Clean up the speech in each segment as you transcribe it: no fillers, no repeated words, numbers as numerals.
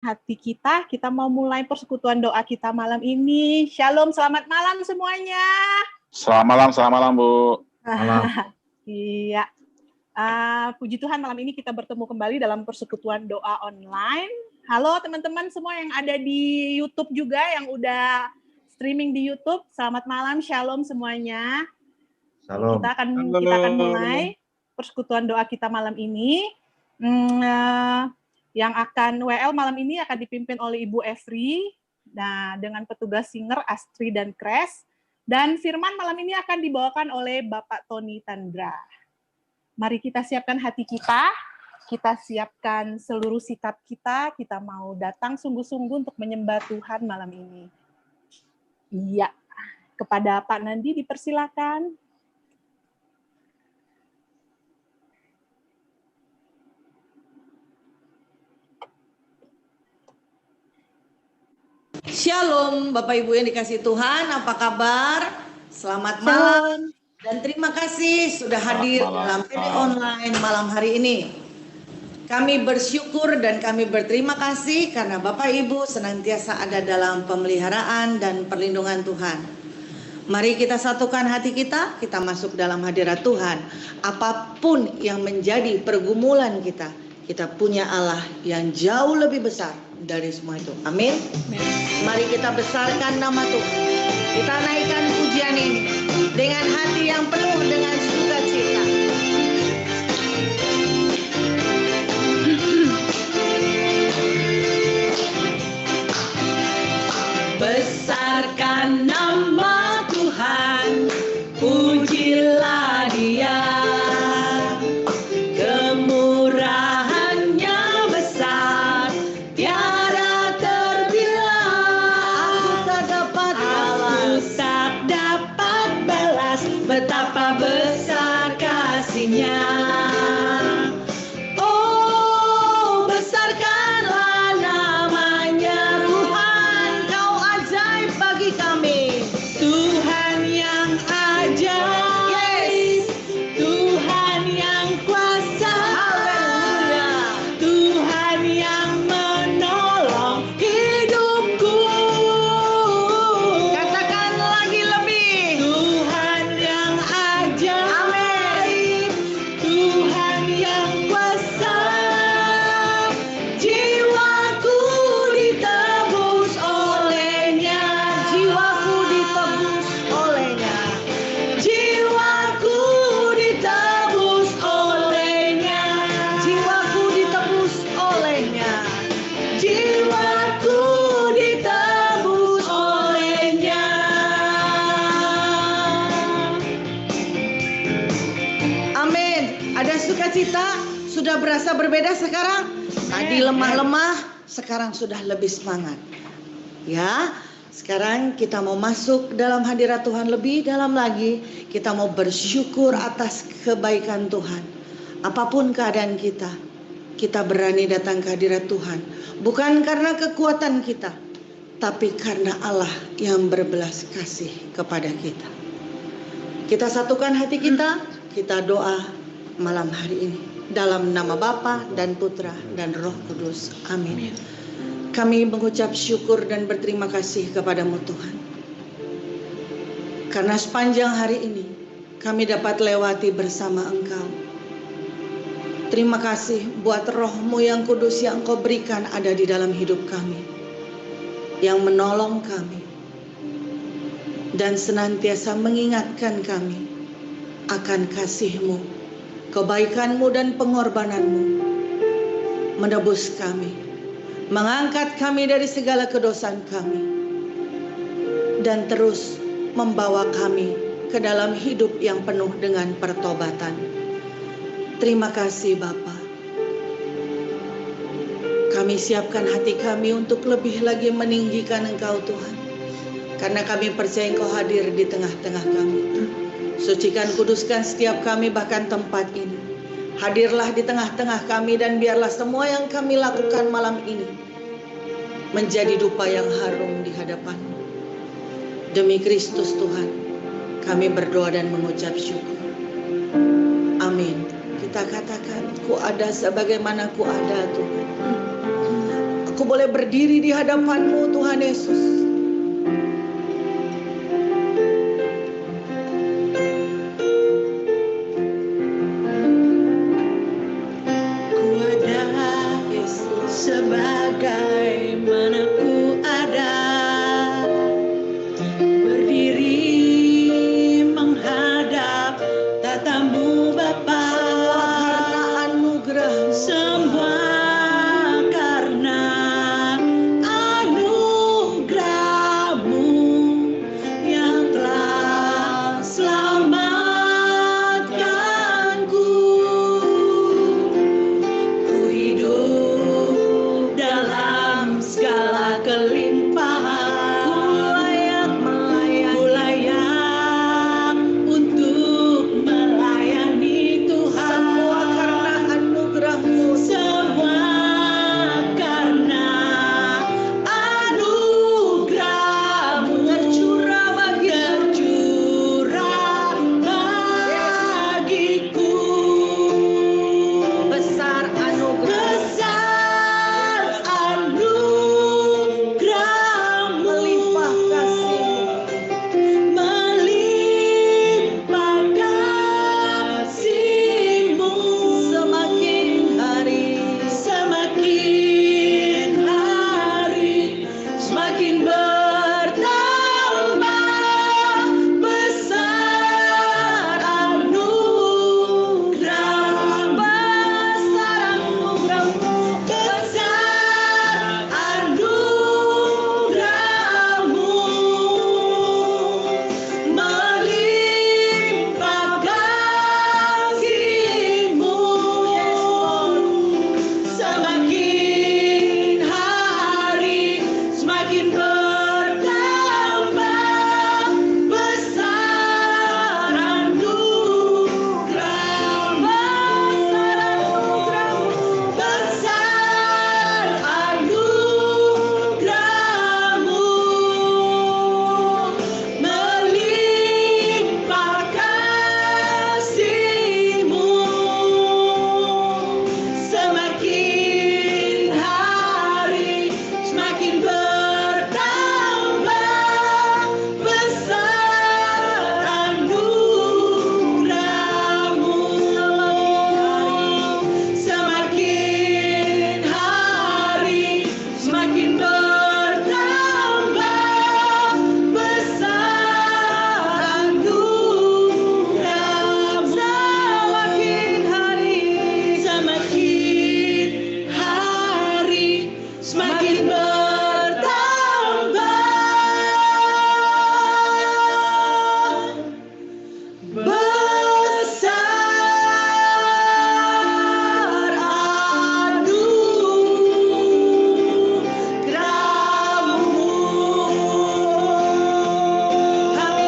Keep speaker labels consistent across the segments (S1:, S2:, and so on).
S1: hati kita mau mulai persekutuan doa kita malam ini. Shalom, selamat malam semuanya.
S2: Selamat malam Bu.
S3: Malam.
S1: Iya. Puji Tuhan malam ini kita bertemu kembali dalam persekutuan doa online. Halo teman-teman semua yang ada di YouTube juga, yang udah streaming di YouTube. Selamat malam, shalom semuanya.
S3: Shalom.
S1: Kita akan mulai persekutuan doa kita malam ini. Yang akan WL malam ini akan dipimpin oleh Ibu Evri, nah dengan petugas singer Astri dan Kres, dan firman malam ini akan dibawakan oleh Bapak Tony Tandra. Mari kita siapkan hati kita siapkan seluruh sikap kita mau datang sungguh-sungguh untuk menyembah Tuhan malam ini. Iya, kepada Pak Nandi dipersilakan.
S4: Shalom Bapak Ibu yang dikasihi Tuhan, apa kabar? Selamat malam dan terima kasih sudah hadir dalam PD online malam hari ini. Kami bersyukur dan kami berterima kasih karena Bapak Ibu senantiasa ada dalam pemeliharaan dan perlindungan Tuhan. Mari kita satukan hati kita masuk dalam hadirat Tuhan. Apapun yang menjadi pergumulan kita punya Allah yang jauh lebih besar dari semua itu. Amin. Mari kita besarkan nama Tuhan. Kita naikkan pujian ini dengan hati yang penuh dengan sukacita. Besarkan nama Tuhan, pujilah Dia. Betapa besar kasih-Nya. Oh, besarkanlah namanya Tuhan, Kau ajaib bagi kami. Tuhan yang ajaib, Tuhan yang kuasa, Tuhan yang menolong hidupku. Katakan lagi lebih. Tuhan yang ajaib, Tuhan yang kuasa, jiwaku ditebus oleh-Nya, jiwaku ditebus oleh-Nya, jiwaku ditebus oleh-Nya, jiwaku ditebus oleh-Nya, jiwaku ditebus oleh-Nya. Amin. Ada sukacita, sudah berasa berbeda sekarang. Tadi lemah-lemah, sekarang sudah lebih semangat. Ya, sekarang kita mau masuk dalam hadirat Tuhan lebih dalam lagi. Kita mau bersyukur atas kebaikan Tuhan. Apapun keadaan kita berani datang ke hadirat Tuhan. Bukan karena kekuatan kita, tapi karena Allah yang berbelas kasih kepada kita. Kita satukan hati kita doa malam hari ini. Dalam nama Bapa dan Putra dan Roh Kudus. Amin. Kami mengucap syukur dan berterima kasih kepadamu Tuhan. Karena sepanjang hari ini kami dapat lewati bersama Engkau. Terima kasih buat Roh-Mu yang kudus yang Kau berikan ada di dalam hidup kami. Yang menolong kami. Dan senantiasa mengingatkan kami akan kasih-Mu, kebaikan-Mu dan pengorbanan-Mu, menebus kami, mengangkat kami dari segala kedosaan kami, dan terus membawa kami ke dalam hidup yang penuh dengan pertobatan. Terima kasih Bapa. Kami siapkan hati kami untuk lebih lagi meninggikan Engkau Tuhan, karena kami percaya Engkau hadir di tengah-tengah kami. Sucikan, kuduskan setiap kami, bahkan tempat ini. Hadirlah di tengah-tengah kami dan biarlah semua yang kami lakukan malam ini menjadi dupa yang harum di hadapan-Mu. Demi Kristus Tuhan, kami berdoa dan mengucap syukur. Amin. Kita katakan, ku ada sebagaimana ku ada Tuhan. aku boleh berdiri di hadapan-Mu Tuhan Yesus. Ku ada Yesus sebagaimana ku ada, berdiri menghadap tatamu Bapa. Karena anugerah-Mu, semua karena anugerah-Mu yang telah selamatkanku. Ku hidup dalam segala kelimpahan, ku layak untuk melayani Tuhan. Semua karena anugerah-Mu, semua karena anugerah-Mu tercurah bagiku. Besar anugerah-Mu, melimpah kasih-Mu, semakin hari semakin bertambah. Besar anugerah-Mu, melimpah kasih-Mu, semakin hari semakin bertambah. Besar anugerah-Mu, besar anugerah-Mu, melimpah kasih-Mu, semakin hari semakin bertambah. Besar anugerah-Mu, semakin hari semakin bertambah. Besar anugerah-Mu, semakin hari semakin bertambah. Besar anugerah-Mu. Kami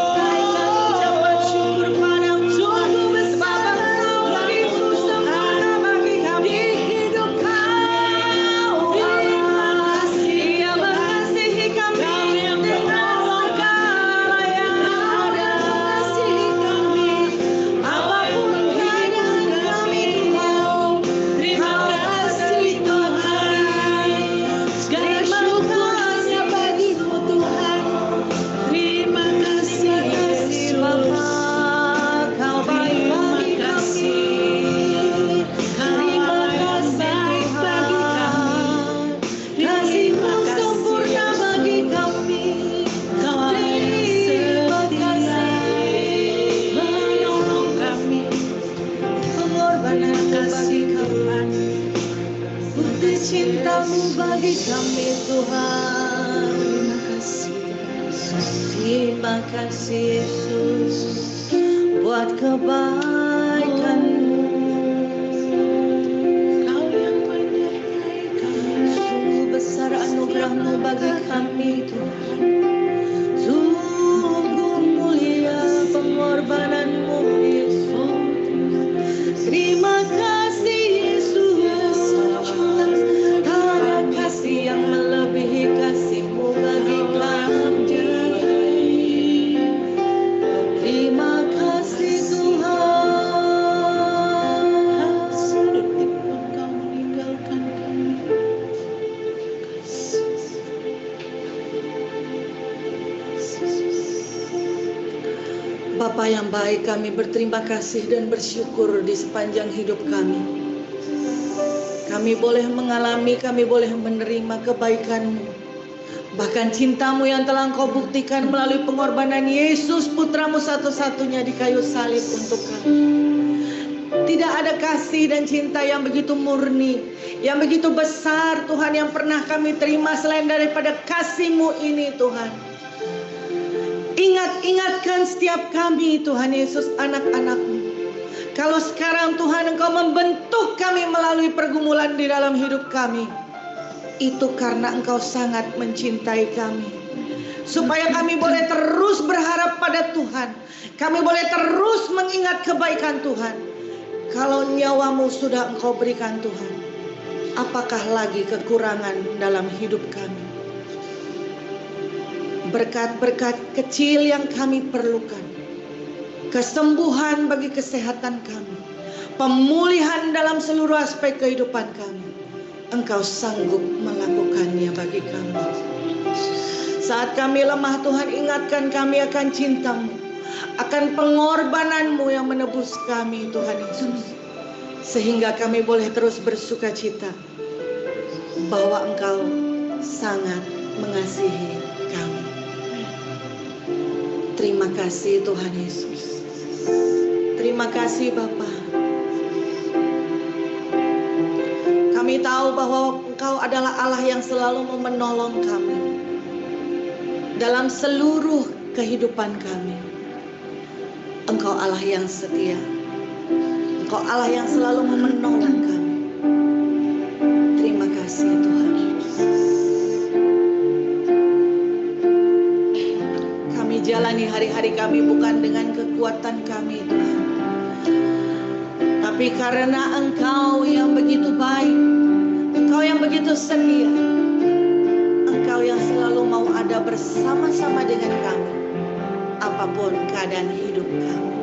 S4: ucapkan syukur padamu. Sungguh besar anugerah-Mu, sempurna bagi kami di hidup Kau. Dia mengasihi kami dengan segala yang ada. Apapun keadaan kami, terima kasih Tuhan. Segala syukur hanya bagi-Mu Tuhan. Terima kasih Yesus Bapa, Kau baik bagi kami. Terima kasih Tuhan, kasih-Mu sempurna bagi kami. Kau terima kasih menolong kami, pengorbanan kasih Tuhan, bukti cinta-Mu bagi kami Tuhan. Terima kasih Yesus buat kebaikan-Mu. Kau yang menyertai kami. Sungguh besar anugerah-Mu bagi kami Tuhan. Sungguh mulia pengorbanan-Mu Yesus. Terima kasih Yesus, karena kasih yang melebihi kasih-Mu bagi kami. Terima kasih Tuhan. Sedetik pun Kau meninggalkan kami. Bapa yang baik, kami berterima kasih dan bersyukur di sepanjang hidup kami. Kami boleh mengalami, kami boleh menerima kebaikan-Mu. Bahkan cinta-Mu yang telah Engkau buktikan melalui pengorbanan Yesus, Putra-Mu satu-satunya di kayu salib untuk kami. Tidak ada kasih dan cinta yang begitu murni, yang begitu besar Tuhan, yang pernah kami terima selain daripada kasih-Mu ini Tuhan. Ingatkan setiap kami Tuhan Yesus, anak-anak-Mu. Kalau sekarang Tuhan Engkau membentuk kami melalui pergumulan di dalam hidup kami, itu karena Engkau sangat mencintai kami. Supaya kami boleh terus berharap pada Tuhan. Kami boleh terus mengingat kebaikan Tuhan. Kalau nyawa-Mu sudah Engkau berikan Tuhan, apakah lagi kekurangan dalam hidup kami? Berkat-berkat kecil yang kami perlukan, kesembuhan bagi kesehatan kami, pemulihan dalam seluruh aspek kehidupan kami, Engkau sanggup melakukannya bagi kami. Saat kami lemah Tuhan, ingatkan kami akan cinta-Mu, akan pengorbanan-Mu yang menebus kami Tuhan Yesus, sehingga kami boleh terus bersuka cita bahwa Engkau sangat mengasihi kami. Terima kasih Tuhan Yesus. Terima kasih Bapa. Kami tahu bahwa Engkau adalah Allah yang selalu mau menolong kami dalam seluruh kehidupan kami. Engkau Allah yang setia. Engkau Allah yang selalu mau menolong kami. Terima kasih Tuhan. Jalani hari-hari kami bukan dengan kekuatan kami Tuhan, tapi karena Engkau yang begitu baik, Engkau yang begitu setia, Engkau yang selalu mau ada bersama-sama dengan kami apapun keadaan hidup kami.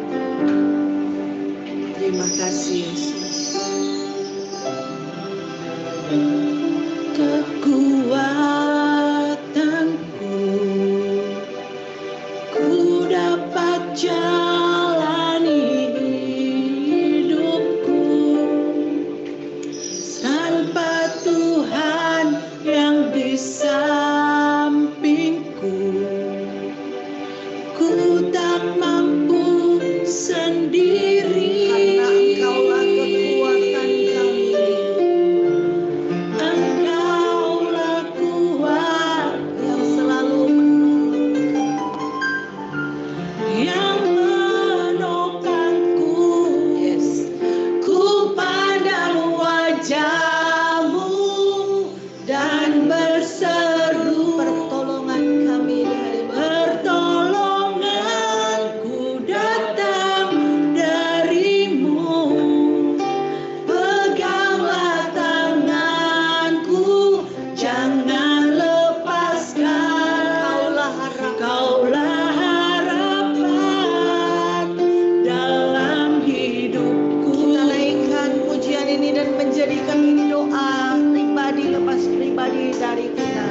S4: Terima kasih Yesus.
S3: Jalani hidupku tanpa Tuhan yang di sampingku, ku tak mampu sendiri.
S4: Karena Engkaulah kekuatan kami,
S3: Engkaulah kuat
S4: yang selalu menolong,
S3: yang menopangku.
S4: yes.
S3: Ku pandang wajah-Mu dan berseru,
S4: Pertolongan kami dari
S3: pertolonganku datang dari-Mu. Peganglah tanganku, jangan lepaskan.
S4: Engkaulah harapan.
S3: Kaulah harapan dalam hidupku.
S4: Kita naikkan pujian ini dan menjadikan ini doa pribadi lepas pribadi dari kita.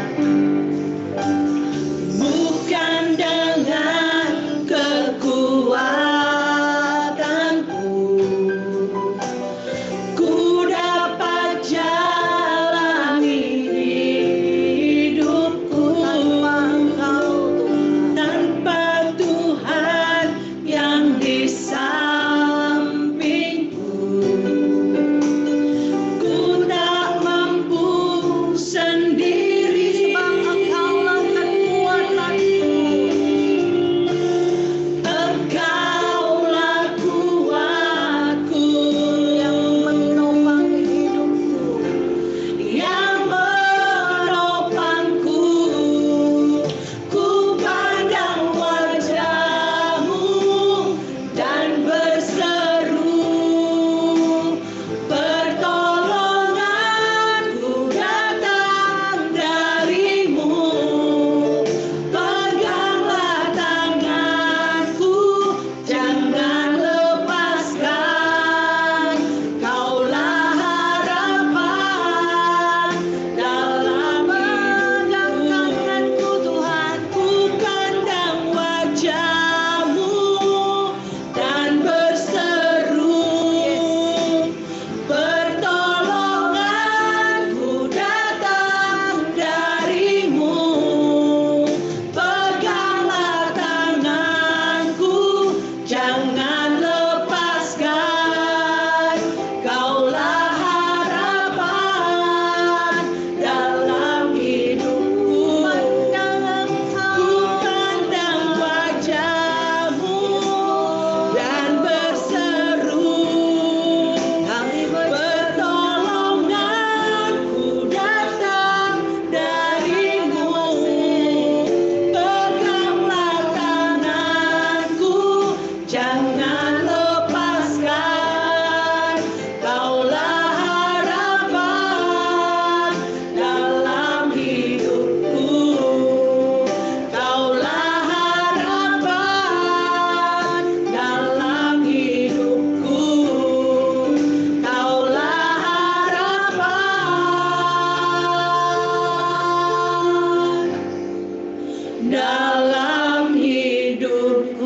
S3: dalam hidupku.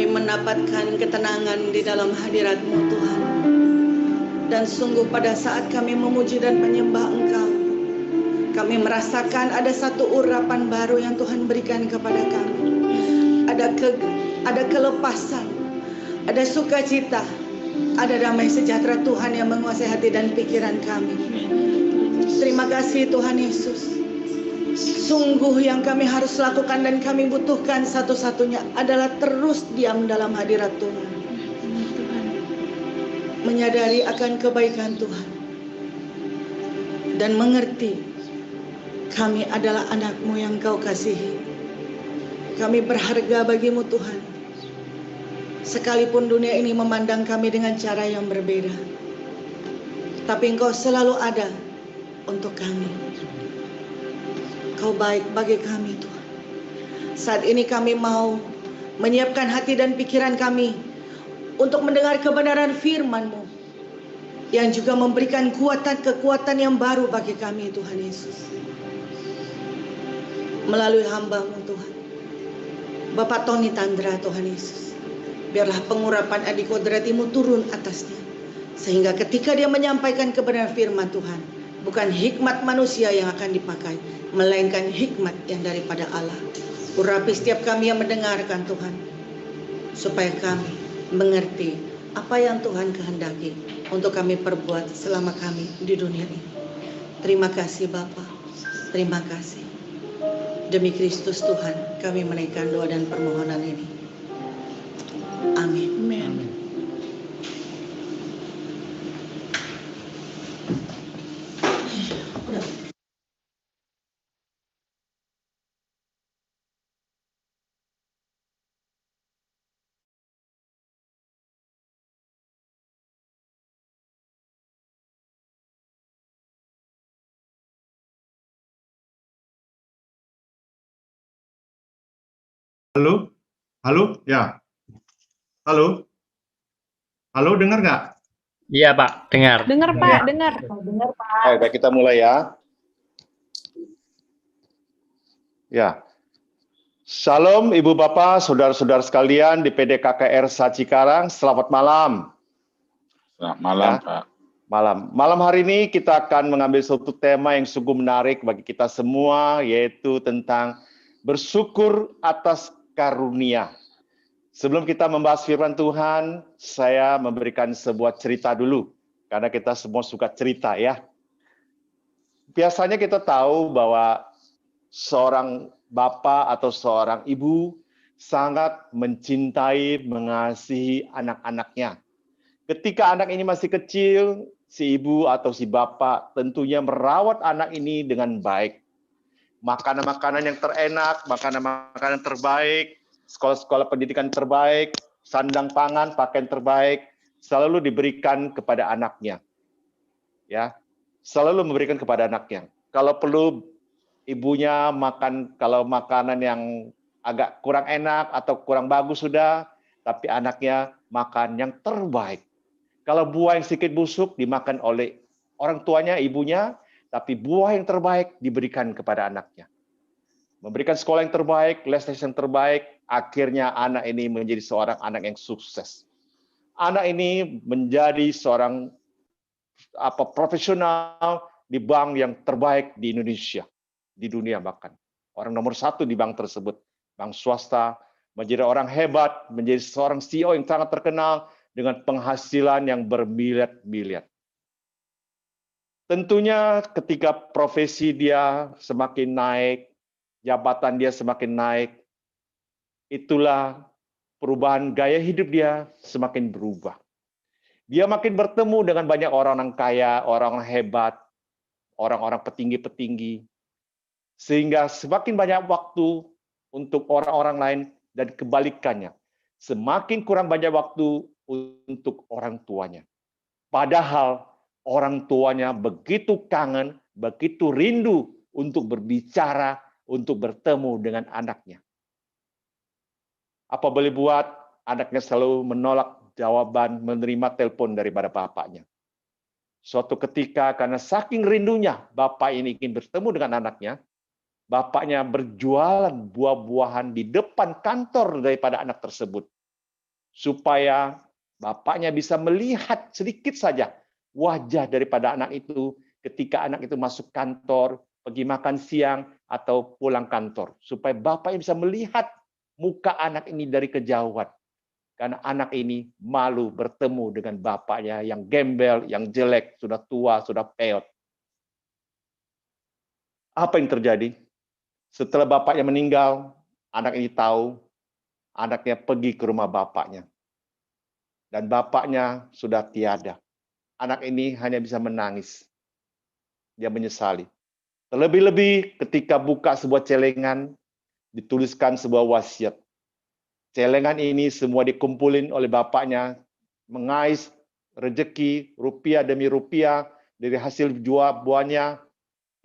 S4: Mendapatkan ketenangan di dalam hadirat-Mu Tuhan. Dan sungguh pada saat kami memuji dan menyembah Engkau, kami merasakan ada satu urapan baru yang Tuhan berikan kepada kami. Ada kelepasan, ada sukacita, ada damai sejahtera Tuhan yang menguasai hati dan pikiran kami. Terima kasih Tuhan Yesus. Sungguh yang kami harus lakukan dan kami butuhkan satu-satunya adalah terus diam dalam hadirat Tuhan. Menyadari akan kebaikan Tuhan. Dan mengerti kami adalah anak-Mu yang Kau kasihi. Kami berharga bagi-Mu Tuhan. Sekalipun dunia ini memandang kami dengan cara yang berbeda, tapi Engkau selalu ada untuk kami. Kau baik bagi kami Tuhan. Saat ini kami mau menyiapkan hati dan pikiran kami untuk mendengar kebenaran firman-Mu yang juga memberikan kekuatan yang baru bagi kami Tuhan Yesus. Melalui hamba-Mu Tuhan, Bapak Tony Tandra Tuhan Yesus. Biarlah pengurapan adik kodrati-Mu turun atasnya. Sehingga ketika dia menyampaikan kebenaran firman Tuhan, bukan hikmat manusia yang akan dipakai, melainkan hikmat yang daripada Allah. Urapi setiap kami yang mendengarkan Tuhan, supaya kami mengerti apa yang Tuhan kehendaki untuk kami perbuat selama kami di dunia ini. Terima kasih Bapa, terima kasih. Demi Kristus Tuhan, kami menaikkan doa dan permohonan ini. Amin.
S1: Amin.
S5: Halo? Halo? Ya. Halo? Halo, dengar nggak?
S6: Iya, Pak, dengar.
S1: Dengar Pak, dengar. Dengar Pak.
S2: Baik, kita mulai ya. Ya. Shalom Ibu Bapak, saudara-saudara sekalian di PDKKR Cikarang, selamat malam.
S7: Selamat malam,
S2: Ya.
S7: Pak.
S2: Malam hari ini kita akan mengambil suatu tema yang sungguh menarik bagi kita semua, yaitu tentang bersyukur atas karunia. Sebelum kita membahas firman Tuhan, saya memberikan sebuah cerita dulu, karena kita semua suka cerita ya. Biasanya kita tahu bahwa seorang bapak atau seorang ibu sangat mencintai, mengasihi anak-anaknya. Ketika anak ini masih kecil, si ibu atau si bapak tentunya merawat anak ini dengan baik. Makanan-makanan yang terenak, makanan-makanan terbaik, sekolah-sekolah pendidikan terbaik, sandang pangan, pakaian terbaik, selalu diberikan kepada anaknya. Ya, selalu memberikan kepada anaknya. Kalau perlu ibunya makan, kalau makanan yang agak kurang enak atau kurang bagus sudah, tapi anaknya makan yang terbaik. Kalau buah yang sedikit busuk dimakan oleh orang tuanya, ibunya, tapi buah yang terbaik diberikan kepada anaknya. Memberikan sekolah yang terbaik, les yang terbaik, akhirnya anak ini menjadi seorang anak yang sukses. Anak ini menjadi seorang profesional di bank yang terbaik di Indonesia, di dunia bahkan. Orang nomor 1 di bank tersebut, bank swasta, menjadi orang hebat, menjadi seorang CEO yang sangat terkenal, dengan penghasilan yang bermiliar-miliar. Tentunya ketika profesi dia semakin naik, jabatan dia semakin naik, itulah perubahan gaya hidup dia semakin berubah. Dia makin bertemu dengan banyak orang-orang kaya, orang-orang hebat, orang-orang petinggi-petinggi, sehingga semakin banyak waktu untuk orang-orang lain dan kebalikannya. Semakin kurang banyak waktu untuk orang tuanya. Padahal orang tuanya begitu kangen, begitu rindu untuk berbicara, untuk bertemu dengan anaknya. Apa boleh buat, anaknya selalu menolak jawaban, menerima telepon daripada bapaknya. Suatu ketika karena saking rindunya bapak ini ingin bertemu dengan anaknya, bapaknya berjualan buah-buahan di depan kantor daripada anak tersebut. Supaya bapaknya bisa melihat sedikit saja wajah daripada anak itu ketika anak itu masuk kantor, pergi makan siang, atau pulang kantor. Supaya bapaknya bisa melihat muka anak ini dari kejauhan. Karena anak ini malu bertemu dengan bapaknya yang gembel, yang jelek, sudah tua, sudah peot. Apa yang terjadi? Setelah bapaknya meninggal, anak ini tahu, anaknya pergi ke rumah bapaknya. Dan bapaknya sudah tiada. Anak ini hanya bisa menangis. Dia menyesali. Terlebih-lebih ketika buka sebuah celengan, dituliskan sebuah wasiat. Celengan ini semua dikumpulin oleh bapaknya, mengais rezeki rupiah demi rupiah dari hasil jual buahnya,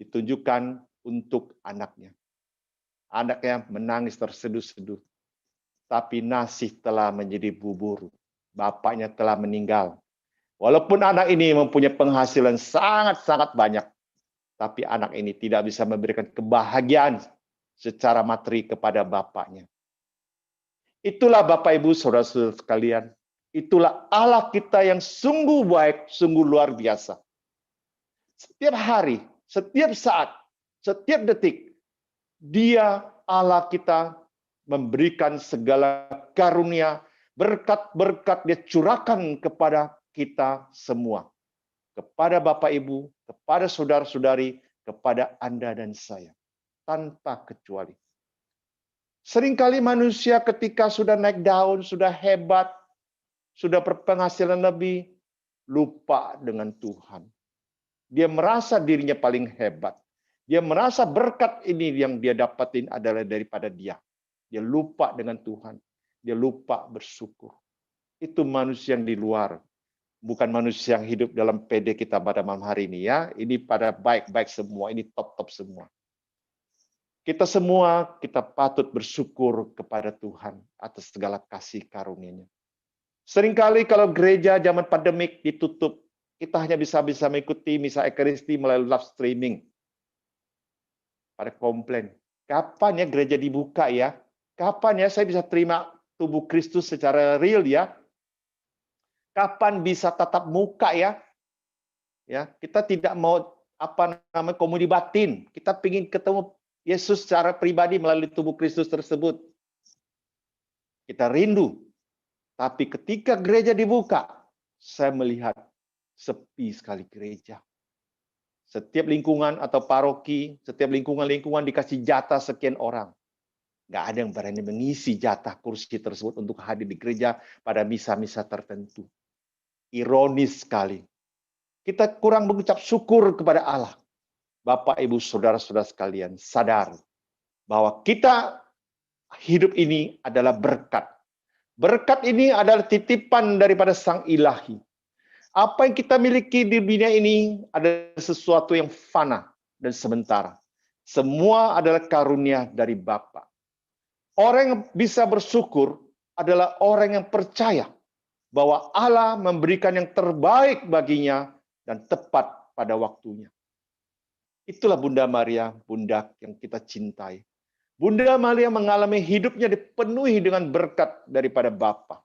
S2: ditunjukkan untuk anaknya. Anaknya menangis terseduh-seduh. Tapi nasi telah menjadi bubur. Bapaknya telah meninggal. Walaupun anak ini mempunyai penghasilan sangat-sangat banyak, tapi anak ini tidak bisa memberikan kebahagiaan secara materi kepada bapaknya. Itulah Bapak Ibu Saudara-saudara sekalian, itulah Allah kita yang sungguh baik, sungguh luar biasa. Setiap hari, setiap saat, setiap detik, Dia Allah kita memberikan segala karunia, berkat-berkat Dia curahkan kepada kita semua. Kepada Bapak Ibu, kepada saudara-saudari, kepada Anda dan saya. Tanpa kecuali. Seringkali manusia ketika sudah naik daun, sudah hebat, sudah berpenghasilan lebih, lupa dengan Tuhan. Dia merasa dirinya paling hebat. Dia merasa berkat ini yang dia dapatin adalah daripada dia. Dia lupa dengan Tuhan. Dia lupa bersyukur. Itu manusia yang di luar. Bukan manusia yang hidup dalam PD kita pada malam hari ini ya. Ini pada baik-baik semua. Ini top-top semua. Kita semua, kita patut bersyukur kepada Tuhan atas segala kasih karunia-Nya. Seringkali kalau gereja zaman pandemik ditutup, kita hanya bisa mengikuti misa ekaristi melalui live streaming. Pada komplain, kapan ya gereja dibuka ya? Kapan ya saya bisa terima tubuh Kristus secara real ya? Kapan bisa tatap muka ya? Ya, kita tidak mau komuni batin. Kita ingin ketemu Yesus secara pribadi melalui tubuh Kristus tersebut. Kita rindu. Tapi ketika gereja dibuka, saya melihat sepi sekali gereja. Setiap lingkungan atau paroki, setiap lingkungan-lingkungan dikasih jatah sekian orang. Nggak ada yang berani mengisi jatah kursi tersebut untuk hadir di gereja pada misa-misa tertentu. Ironis sekali. Kita kurang mengucap syukur kepada Allah. Bapak, Ibu, Saudara-saudara sekalian, sadar bahwa kita hidup ini adalah berkat. Berkat ini adalah titipan daripada Sang Ilahi. Apa yang kita miliki di dunia ini adalah sesuatu yang fana dan sementara. Semua adalah karunia dari Bapa. Orang yang bisa bersyukur adalah orang yang percaya bahwa Allah memberikan yang terbaik baginya dan tepat pada waktunya. Itulah Bunda Maria, bunda yang kita cintai. Bunda Maria mengalami hidupnya dipenuhi dengan berkat daripada Bapa.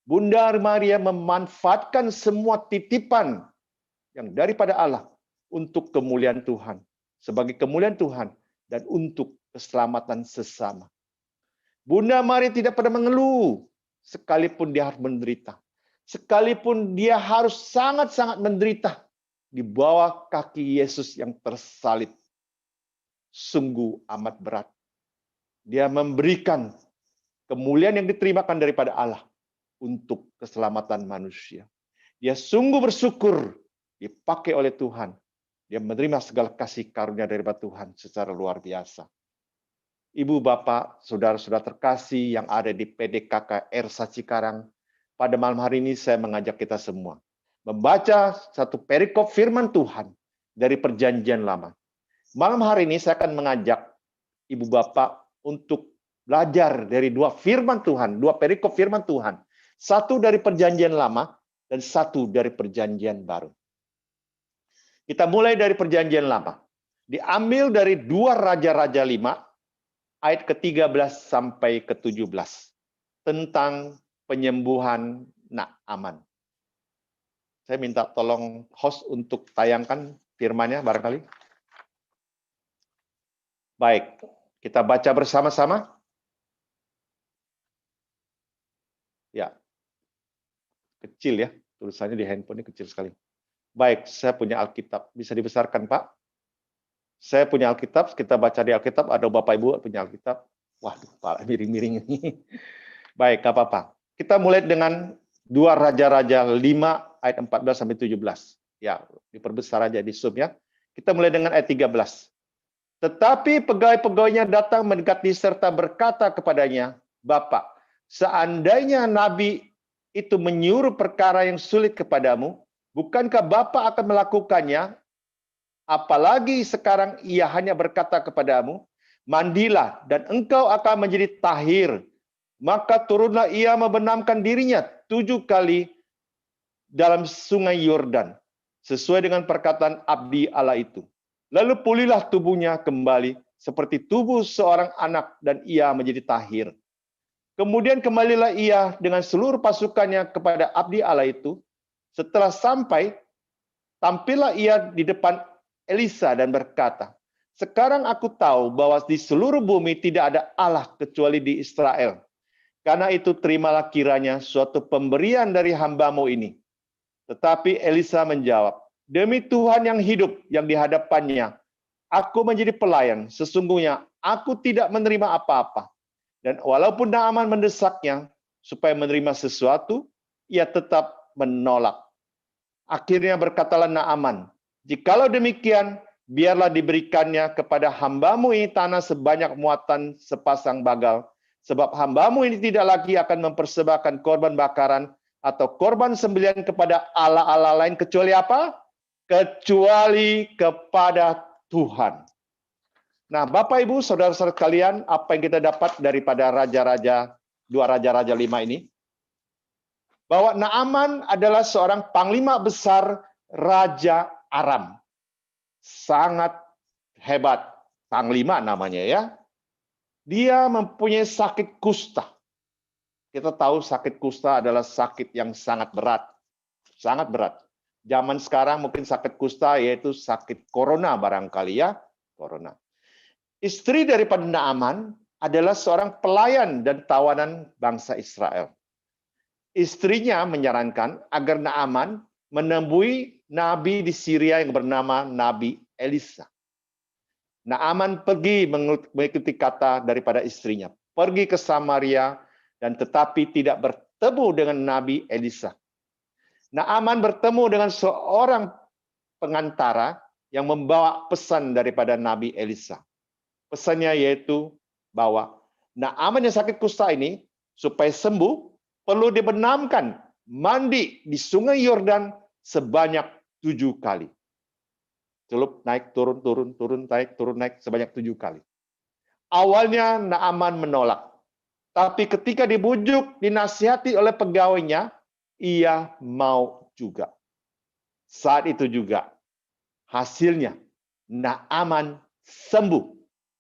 S2: Bunda Maria memanfaatkan semua titipan yang daripada Allah untuk kemuliaan Tuhan, sebagai kemuliaan Tuhan dan untuk keselamatan sesama. Bunda Maria tidak pernah mengeluh, sekalipun dia harus menderita. Sekalipun dia harus sangat-sangat menderita di bawah kaki Yesus yang tersalib. Sungguh amat berat. Dia memberikan kemuliaan yang diterimakan daripada Allah untuk keselamatan manusia. Dia sungguh bersyukur dipakai oleh Tuhan. Dia menerima segala kasih karunia daripada Tuhan secara luar biasa. Ibu, Bapak, Saudara-saudara terkasih yang ada di PDKK Ersa Cikarang, pada malam hari ini saya mengajak kita semua membaca satu perikop firman Tuhan dari Perjanjian Lama. Malam hari ini saya akan mengajak Ibu Bapak untuk belajar dari dua firman Tuhan, dua perikop firman Tuhan. Satu dari Perjanjian Lama dan satu dari Perjanjian Baru. Kita mulai dari Perjanjian Lama. Diambil dari 2 Raja-Raja 5 ayat ke-13 sampai ke-17 tentang penyembuhan Naaman. Saya minta tolong host untuk tayangkan firman-nya barangkali. Baik, kita baca bersama-sama. Ya, kecil ya, tulisannya di handphone ini kecil sekali. Baik, saya punya Alkitab. Bisa dibesarkan, Pak? Saya punya Alkitab, kita baca di Alkitab. Ada Bapak Ibu punya Alkitab. Waduh, Pak, miring-miring ini. Baik, gak apa-apa. Kita mulai dengan 2 Raja-Raja 5 ayat 14 sampai 17. Ya, diperbesar aja di zoom ya. Kita mulai dengan ayat 13. Tetapi pegawai-pegawainya datang mendekati serta berkata kepadanya, Bapak, seandainya Nabi itu menyuruh perkara yang sulit kepadamu, bukankah Bapa akan melakukannya? Apalagi sekarang ia hanya berkata kepadamu, mandilah dan engkau akan menjadi tahir. Maka turunlah ia membenamkan dirinya 7 kali dalam sungai Yordan, sesuai dengan perkataan abdi Allah itu. Lalu pulihlah tubuhnya kembali seperti tubuh seorang anak dan ia menjadi tahir. Kemudian kembalilah ia dengan seluruh pasukannya kepada abdi Allah itu. Setelah sampai, tampillah ia di depan Elisa dan berkata, sekarang aku tahu bahwa di seluruh bumi tidak ada Allah kecuali di Israel. Karena itu terimalah kiranya suatu pemberian dari hamba-Mu ini. Tetapi Elisa menjawab, demi Tuhan yang hidup yang di hadapannya, aku menjadi pelayan. Sesungguhnya aku tidak menerima apa-apa. Dan walaupun Naaman mendesaknya supaya menerima sesuatu, ia tetap menolak. Akhirnya berkatalah Naaman, jikalau demikian, biarlah diberikannya kepada hamba-Mu ini tanah sebanyak muatan sepasang bagal. Sebab hamba-Mu ini tidak lagi akan mempersembahkan korban bakaran atau korban sembelihan kepada Allah-Allah lain kecuali apa? Kecuali kepada Tuhan. Nah, Bapak Ibu, saudara-saudara sekalian, apa yang kita dapat daripada Raja-Raja, 2 Raja-Raja 5 ini? Bahwa Naaman adalah seorang panglima besar Raja Aram. Sangat hebat, panglima namanya ya. Dia mempunyai sakit kusta. Kita tahu sakit kusta adalah sakit yang sangat berat. Sangat berat. Zaman sekarang mungkin sakit kusta yaitu sakit corona barangkali ya. Corona. Istri daripada Naaman adalah seorang pelayan dan tawanan bangsa Israel. Istrinya menyarankan agar Naaman menemui nabi di Syria yang bernama Nabi Elisa. Naaman pergi mengikuti kata daripada istrinya, pergi ke Samaria dan tetapi tidak bertemu dengan Nabi Elisa. Naaman bertemu dengan seorang pengantara yang membawa pesan daripada Nabi Elisa. Pesannya yaitu bahwa Naaman yang sakit kusta ini supaya sembuh perlu dibenamkan mandi di Sungai Yordan sebanyak 7 kali. Celup, naik, turun, naik sebanyak 7 kali. Awalnya Naaman menolak. Tapi ketika dibujuk, dinasihati oleh pegawainya, ia mau juga. Saat itu juga, hasilnya Naaman sembuh.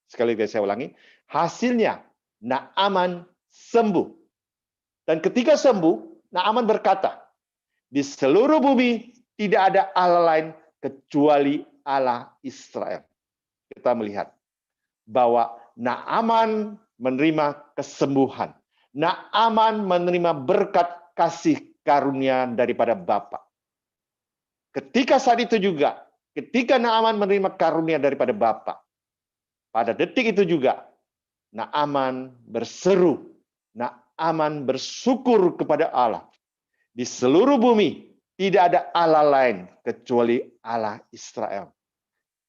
S2: Sekali lagi saya ulangi, hasilnya Naaman sembuh. Dan ketika sembuh, Naaman berkata, di seluruh bumi tidak ada Allah lain kecuali Allah Israel. Kita melihat bahwa Naaman menerima kesembuhan. Naaman menerima berkat kasih karunia daripada Bapa. Ketika saat itu juga, ketika Naaman menerima karunia daripada Bapa, pada detik itu juga, Naaman berseru, Naaman bersyukur kepada Allah. Di seluruh bumi tidak ada Allah lain kecuali Allah Israel.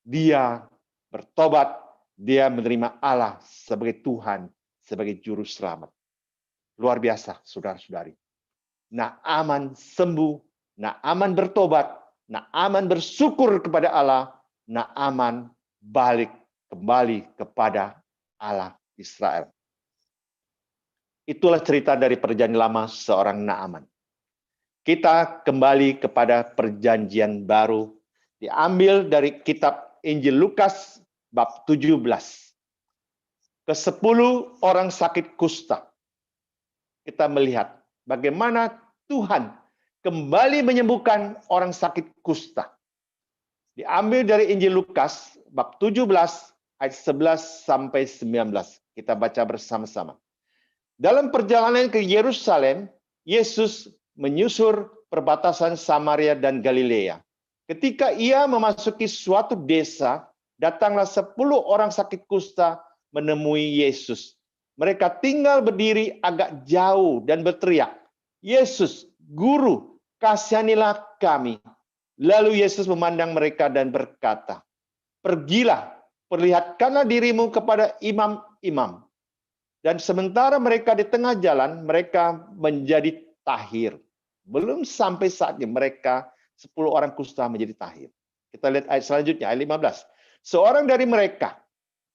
S2: Dia bertobat, dia menerima Allah sebagai Tuhan, sebagai juru selamat. Luar biasa, saudara-saudari. Naaman sembuh, Naaman bertobat, Naaman bersyukur kepada Allah, Naaman balik kembali kepada Allah Israel. Itulah cerita dari Perjanjian Lama seorang Naaman. Kita kembali kepada Perjanjian Baru, diambil dari kitab Injil Lukas bab 17. Ke-10 orang sakit kusta. Kita melihat bagaimana Tuhan kembali menyembuhkan orang sakit kusta. Diambil dari Injil Lukas bab 17 ayat 11 sampai 19. Kita baca bersama-sama. Dalam perjalanan ke Yerusalem, Yesus menyusur perbatasan Samaria dan Galilea. Ketika ia memasuki suatu desa, datanglah 10 orang sakit kusta menemui Yesus. Mereka tinggal berdiri agak jauh dan berteriak, "Yesus, Guru, kasihanilah kami." Lalu Yesus memandang mereka dan berkata, "Pergilah, perlihatkanlah dirimu kepada imam-imam." Dan sementara mereka di tengah jalan, mereka menjadi tahir. Belum sampai saatnya mereka 10 orang kusta menjadi tahir. Kita lihat ayat selanjutnya, ayat 15. Seorang dari mereka,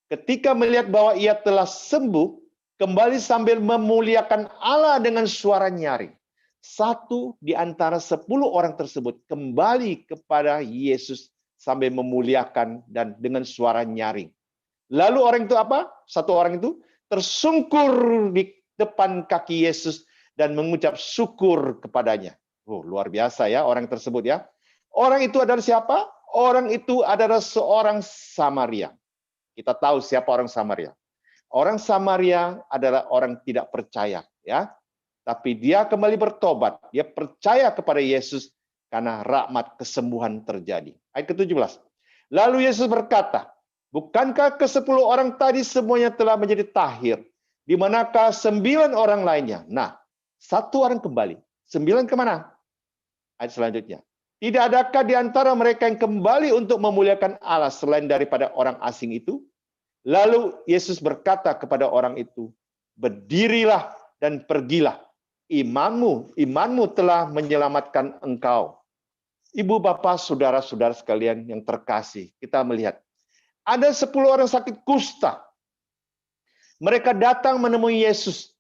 S2: ketika melihat bahwa ia telah sembuh, kembali sambil memuliakan Allah dengan suara nyaring. Satu di antara 10 orang tersebut kembali kepada Yesus sambil memuliakan dan dengan suara nyaring. Lalu orang itu apa? Satu orang itu tersungkur di depan kaki Yesus dan mengucap syukur kepadanya. Oh, luar biasa ya orang tersebut ya. Orang itu adalah siapa? Orang itu adalah seorang Samaria. Kita tahu siapa orang Samaria. Orang Samaria adalah orang tidak percaya ya. Tapi dia kembali bertobat. Dia percaya kepada Yesus karena rahmat kesembuhan terjadi. Ayat ke-17. Lalu Yesus berkata, "Bukankah ke-10 orang tadi semuanya telah menjadi tahir? Di manakah 9 orang lainnya?" Nah, 1 orang kembali. 9 kemana? Ayat selanjutnya. Tidak adakah di antara mereka yang kembali untuk memuliakan Allah selain daripada orang asing itu? Lalu Yesus berkata kepada orang itu, "Berdirilah dan pergilah. Imanmu telah menyelamatkan engkau." Ibu, bapak, saudara-saudara sekalian yang terkasih, kita melihat ada 10 orang sakit kusta. Mereka datang menemui Yesus.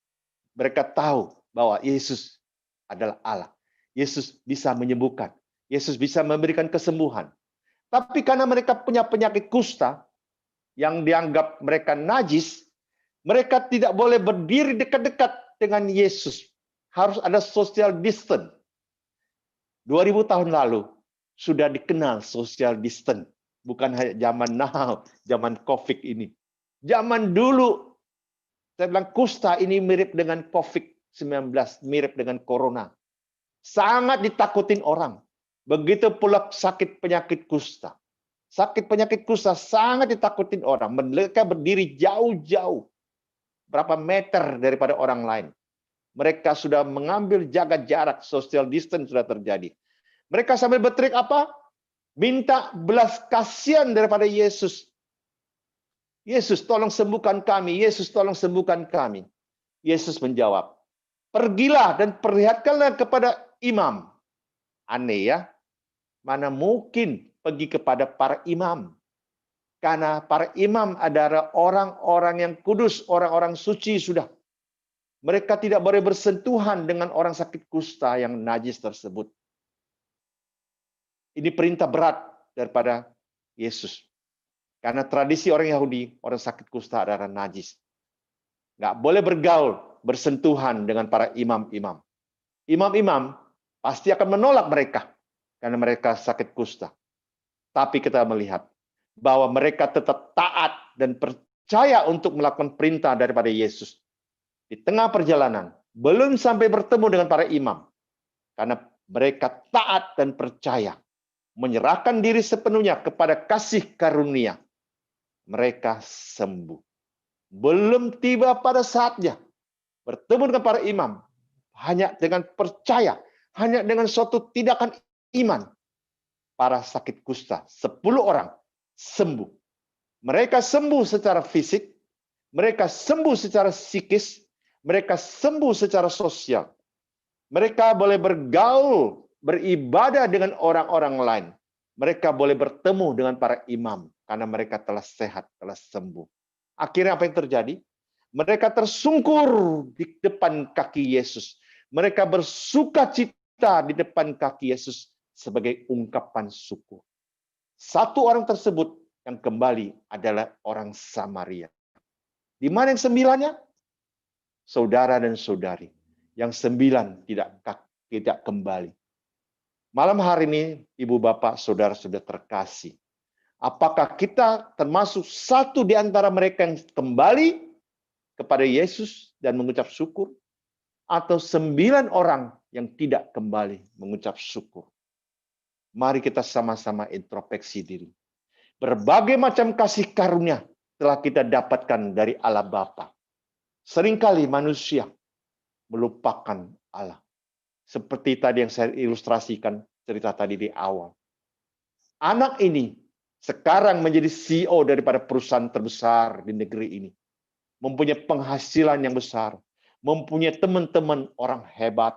S2: Mereka tahu bahwa Yesus adalah Allah. Yesus bisa menyembuhkan. Yesus bisa memberikan kesembuhan. Tapi karena mereka punya penyakit kusta, yang dianggap mereka najis, mereka tidak boleh berdiri dekat-dekat dengan Yesus. Harus ada social distance. 2000 tahun lalu, sudah dikenal social distance. Bukan hanya zaman now, zaman COVID ini. Zaman dulu, saya bilang kusta ini mirip dengan COVID-19, mirip dengan corona. Sangat ditakutin orang. Begitu pula sakit penyakit kusta. Sakit penyakit kusta sangat ditakutin orang. Mereka berdiri jauh-jauh, berapa meter daripada orang lain. Mereka sudah mengambil jaga jarak, social distance sudah terjadi. Mereka sambil berteriak apa? Minta belas kasihan daripada Yesus. Yesus tolong sembuhkan kami, Yesus tolong sembuhkan kami. Yesus menjawab, pergilah dan perlihatkanlah kepada imam. Aneh ya, mana mungkin pergi kepada para imam. Karena para imam adalah orang-orang yang kudus, orang-orang suci sudah. Mereka tidak boleh bersentuhan dengan orang sakit kusta yang najis tersebut. Ini perintah berat daripada Yesus. Karena tradisi orang Yahudi, orang sakit kusta adalah najis. Nggak boleh bergaul, bersentuhan dengan para imam-imam. Imam-imam pasti akan menolak mereka, karena mereka sakit kusta. Tapi kita melihat bahwa mereka tetap taat dan percaya untuk melakukan perintah daripada Yesus. Di tengah perjalanan, belum sampai bertemu dengan para imam. Karena mereka taat dan percaya. Menyerahkan diri sepenuhnya kepada kasih karunia. Mereka sembuh. Belum tiba pada saatnya bertemu dengan para imam. Hanya dengan percaya. Hanya dengan suatu tindakan iman. Para sakit kusta, 10 orang sembuh. Mereka sembuh secara fisik. Mereka sembuh secara psikis. Mereka sembuh secara sosial. Mereka boleh bergaul, beribadah dengan orang-orang lain. Mereka boleh bertemu dengan para imam karena mereka telah sehat, telah sembuh. Akhirnya apa yang terjadi? Mereka tersungkur di depan kaki Yesus. Mereka bersuka cita di depan kaki Yesus sebagai ungkapan syukur. Satu orang tersebut yang kembali adalah orang Samaria. Di mana yang 9-nya? Saudara dan saudari. Yang 9 tidak kembali. Malam hari ini, Ibu Bapak, Saudara sudah terkasih. Apakah kita termasuk satu di antara mereka yang kembali kepada Yesus dan mengucap syukur? Atau 9 orang yang tidak kembali mengucap syukur? Mari kita sama-sama introspeksi diri. Berbagai macam kasih karunia telah kita dapatkan dari Allah Bapa. Seringkali manusia melupakan Allah. Seperti tadi yang saya ilustrasikan cerita tadi di awal. Anak ini sekarang menjadi CEO daripada perusahaan terbesar di negeri ini. Mempunyai penghasilan yang besar. Mempunyai teman-teman orang hebat.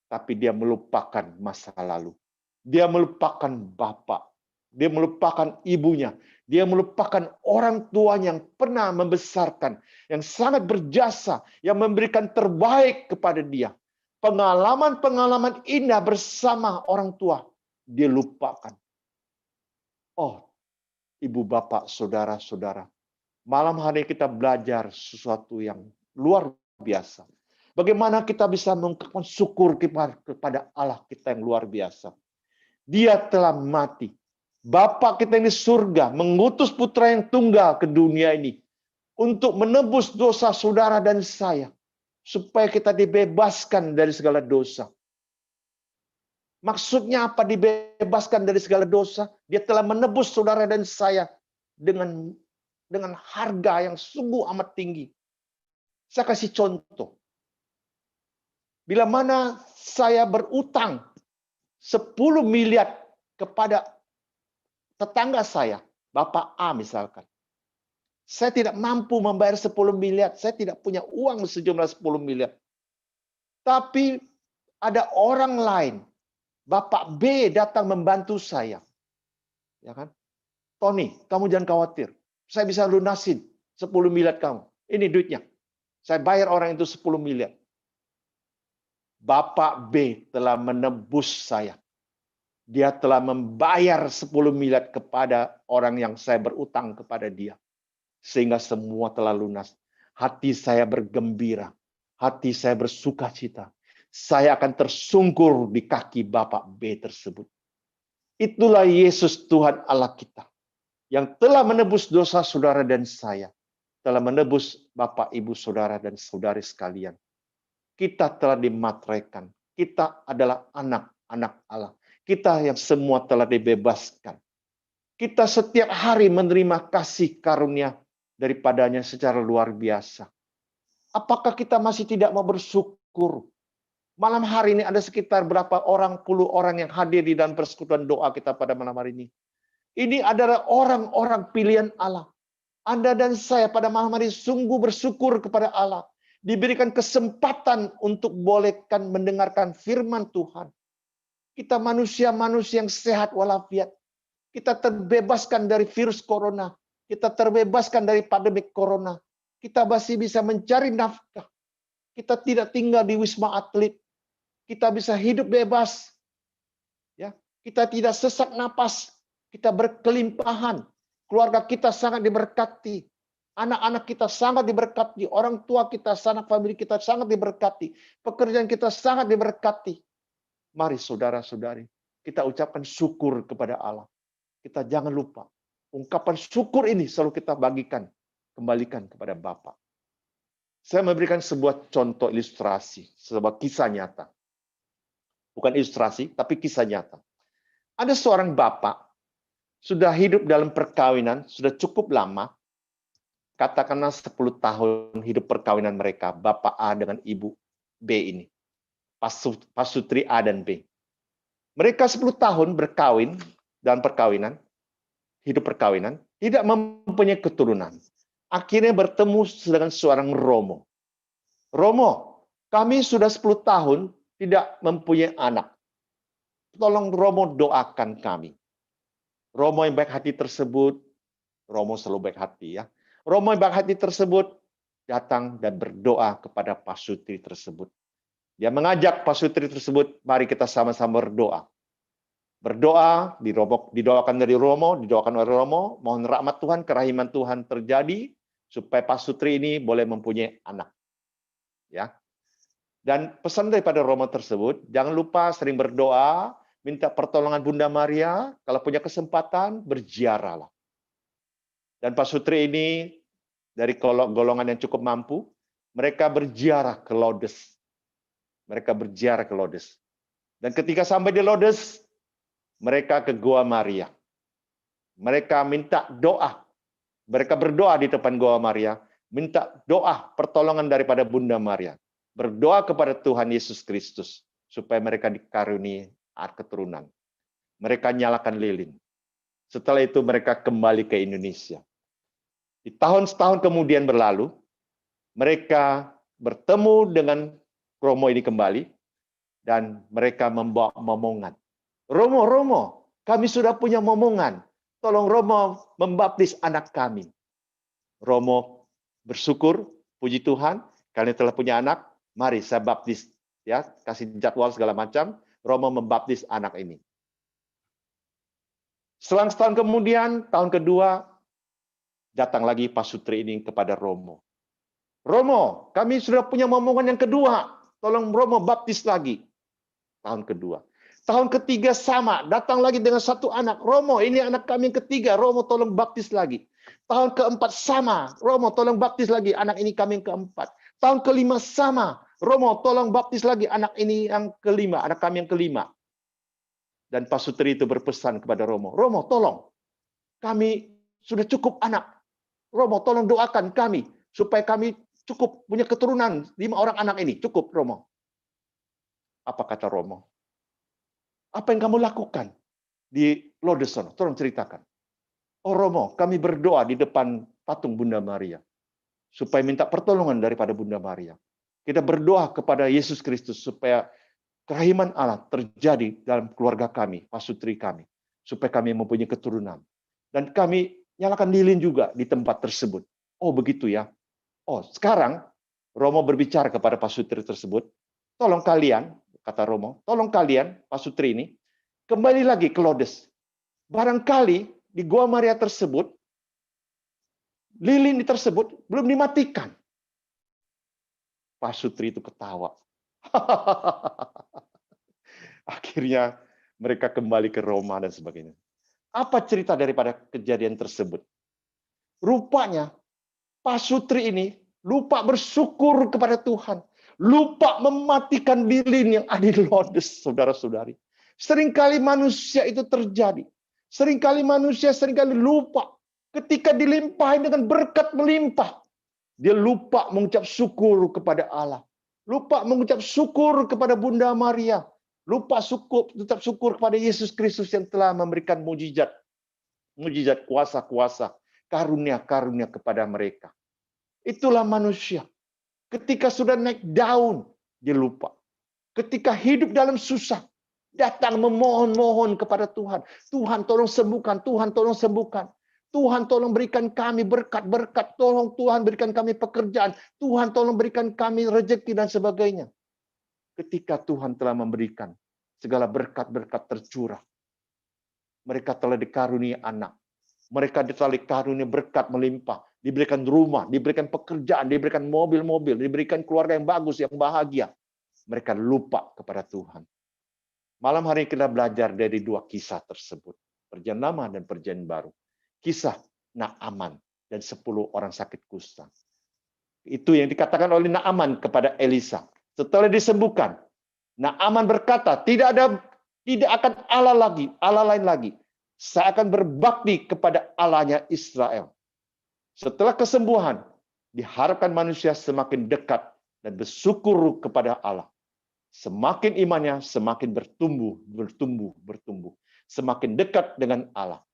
S2: Tapi dia melupakan masa lalu. Dia melupakan bapak. Dia melupakan ibunya. Dia melupakan orang tuanya yang pernah membesarkan. Yang sangat berjasa. Yang memberikan terbaik kepada dia. Pengalaman-pengalaman indah bersama orang tua. Dia lupakan. Oh, ibu bapak, saudara-saudara. Malam hari kita belajar sesuatu yang luar biasa. Bagaimana kita bisa mengungkapkan syukur kepada Allah kita yang luar biasa. Dia telah mati. Bapa kita yang di surga mengutus putra yang tunggal ke dunia ini untuk menebus dosa saudara dan saya, supaya kita dibebaskan dari segala dosa. Maksudnya apa dibebaskan dari segala dosa? Dia telah menebus saudara dan saya dengan harga yang sungguh amat tinggi. Saya kasih contoh. Bila mana saya berutang 10 miliar kepada tetangga saya, Bapak A misalkan. Saya tidak mampu membayar 10 miliar. Saya tidak punya uang sejumlah 10 miliar. Tapi ada orang lain. Bapak B datang membantu saya. Ya kan? Tony, kamu jangan khawatir. Saya bisa lunasin 10 miliar kamu. Ini duitnya. Saya bayar orang itu 10 miliar. Bapak B telah menebus saya. Dia telah membayar 10 miliar kepada orang yang saya berutang kepada dia. Sehingga semua telah lunas. Hati saya bergembira. Hati saya bersuka cita. Saya akan tersungkur di kaki Bapak B tersebut. Itulah Yesus Tuhan Allah kita. Yang telah menebus dosa saudara dan saya. Telah menebus Bapak, Ibu, Saudara, dan Saudari sekalian. Kita telah dimateraikan. Kita adalah anak-anak Allah. Kita yang semua telah dibebaskan. Kita setiap hari menerima kasih karunia daripadanya secara luar biasa. Apakah kita masih tidak mau bersyukur? Malam hari ini ada sekitar berapa orang, puluh orang yang hadir di dalam persekutuan doa kita pada malam hari ini. Ini adalah orang-orang pilihan Allah. Anda dan saya pada malam hari sungguh bersyukur kepada Allah. Diberikan kesempatan untuk bolehkan mendengarkan firman Tuhan. Kita manusia-manusia yang sehat walafiat. Kita terbebaskan dari virus corona. Kita terbebaskan dari pandemi corona. Kita masih bisa mencari nafkah. Kita tidak tinggal di wisma atlet. Kita bisa hidup bebas. Ya, kita tidak sesak napas. Kita berkelimpahan. Keluarga kita sangat diberkati. Anak-anak kita sangat diberkati. Orang tua kita, sanak famili kita sangat diberkati. Pekerjaan kita sangat diberkati. Mari saudara-saudari, kita ucapkan syukur kepada Allah. Kita jangan lupa. Ungkapan syukur ini selalu kita bagikan. Kembalikan kepada Bapa. Saya memberikan sebuah contoh ilustrasi. Sebuah kisah nyata. Bukan ilustrasi, tapi kisah nyata. Ada seorang bapak sudah hidup dalam perkawinan, sudah cukup lama, katakanlah 10 tahun hidup perkawinan mereka, Bapak A dengan Ibu B ini, pasutri A dan B. Mereka 10 tahun berkawin dalam perkawinan, hidup perkawinan, tidak mempunyai keturunan. Akhirnya bertemu dengan seorang Romo. Romo, kami sudah 10 tahun tidak mempunyai anak. Tolong Romo doakan kami. Romo yang baik hati tersebut, Romo selalu baik hati ya. Romo yang baik hati tersebut datang dan berdoa kepada pasutri tersebut. Dia mengajak pasutri tersebut, mari kita sama-sama berdoa. Berdoa, didoakan dari Romo, didoakan oleh Romo, mohon rahmat Tuhan, kerahiman Tuhan terjadi, supaya pasutri ini boleh mempunyai anak. Ya. Dan pesan daripada Romo tersebut, jangan lupa sering berdoa, minta pertolongan Bunda Maria, kalau punya kesempatan, berziarahlah. Dan pasutri ini, dari golongan yang cukup mampu, mereka berziarah ke Lourdes. Mereka berziarah ke Lourdes. Dan ketika sampai di Lourdes, mereka ke Goa Maria. Mereka minta doa. Mereka berdoa di depan Goa Maria, minta doa pertolongan daripada Bunda Maria. Berdoa kepada Tuhan Yesus Kristus, supaya mereka dikaruniai keturunan. Mereka nyalakan lilin. Setelah itu mereka kembali ke Indonesia. Di tahun-tahun kemudian berlalu, mereka bertemu dengan Romo ini kembali, dan mereka membawa momongan. Romo, kami sudah punya momongan. Tolong Romo membaptis anak kami. Romo bersyukur, puji Tuhan, kalian telah punya anak, mari saya baptis. Ya, kasih jadwal segala macam. Romo membaptis anak ini. Selang setahun kemudian, tahun kedua, datang lagi pasutri ini kepada Romo. Romo, kami sudah punya momongan yang kedua. Tolong Romo baptis lagi. Tahun kedua. Tahun ketiga sama, datang lagi dengan satu anak. Romo, ini anak kami yang ketiga. Romo, tolong baptis lagi. Tahun keempat sama. Romo, tolong baptis lagi. Anak ini kami yang keempat. Tahun kelima sama. Romo, tolong baptis lagi anak ini yang kelima, anak kami yang kelima. Dan pasutri itu berpesan kepada Romo, Romo, tolong, kami sudah cukup anak. Romo, tolong doakan kami, supaya kami cukup punya keturunan 5 orang anak ini. Cukup, Romo. Apa kata Romo? Apa yang kamu lakukan di Lourdes? Tolong ceritakan. Oh Romo, kami berdoa di depan patung Bunda Maria, supaya minta pertolongan daripada Bunda Maria. Kita berdoa kepada Yesus Kristus supaya kerahiman Allah terjadi dalam keluarga kami, pasutri kami, supaya kami mempunyai keturunan. Dan kami nyalakan lilin juga di tempat tersebut. Oh begitu ya. Oh sekarang Romo berbicara kepada pasutri tersebut, tolong kalian, kata Romo, tolong kalian, pasutri ini, kembali lagi ke Lourdes. Barangkali di Goa Maria tersebut, lilin tersebut belum dimatikan. Pasutri itu ketawa. Akhirnya mereka kembali ke Roma dan sebagainya. Apa cerita daripada kejadian tersebut? Rupanya pasutri ini lupa bersyukur kepada Tuhan. Lupa mematikan lilin yang ada di Lourdes, saudara-saudari. Seringkali manusia itu terjadi. Seringkali manusia lupa. Ketika dilimpahi dengan berkat melimpah, dia lupa mengucap syukur kepada Allah. Lupa mengucap syukur kepada Bunda Maria. Lupa tetap syukur kepada Yesus Kristus yang telah memberikan mujizat. Mujizat kuasa-kuasa, karunia-karunia kepada mereka. Itulah manusia. Ketika sudah naik daun, dia lupa. Ketika hidup dalam susah, datang memohon-mohon kepada Tuhan. Tuhan tolong sembuhkan, Tuhan tolong sembuhkan. Tuhan tolong berikan kami berkat-berkat. Tolong Tuhan berikan kami pekerjaan. Tuhan tolong berikan kami rezeki dan sebagainya. Ketika Tuhan telah memberikan segala berkat-berkat tercurah. Mereka telah dikaruniai anak. Mereka telah dikaruniai berkat melimpah. Diberikan rumah, diberikan pekerjaan, diberikan mobil-mobil, diberikan keluarga yang bagus, yang bahagia. Mereka lupa kepada Tuhan. Malam hari kita belajar dari dua kisah tersebut. Perjanjian Lama dan Perjanjian Baru. Kisah Naaman dan 10 orang sakit kusta. Itu yang dikatakan oleh Naaman kepada Elisa. Setelah disembuhkan, Naaman berkata, tidak akan Allah lain lagi. Saya akan berbakti kepada Allahnya Israel. Setelah kesembuhan, diharapkan manusia semakin dekat dan bersyukur kepada Allah. Semakin imannya semakin bertumbuh. Semakin dekat dengan Allah.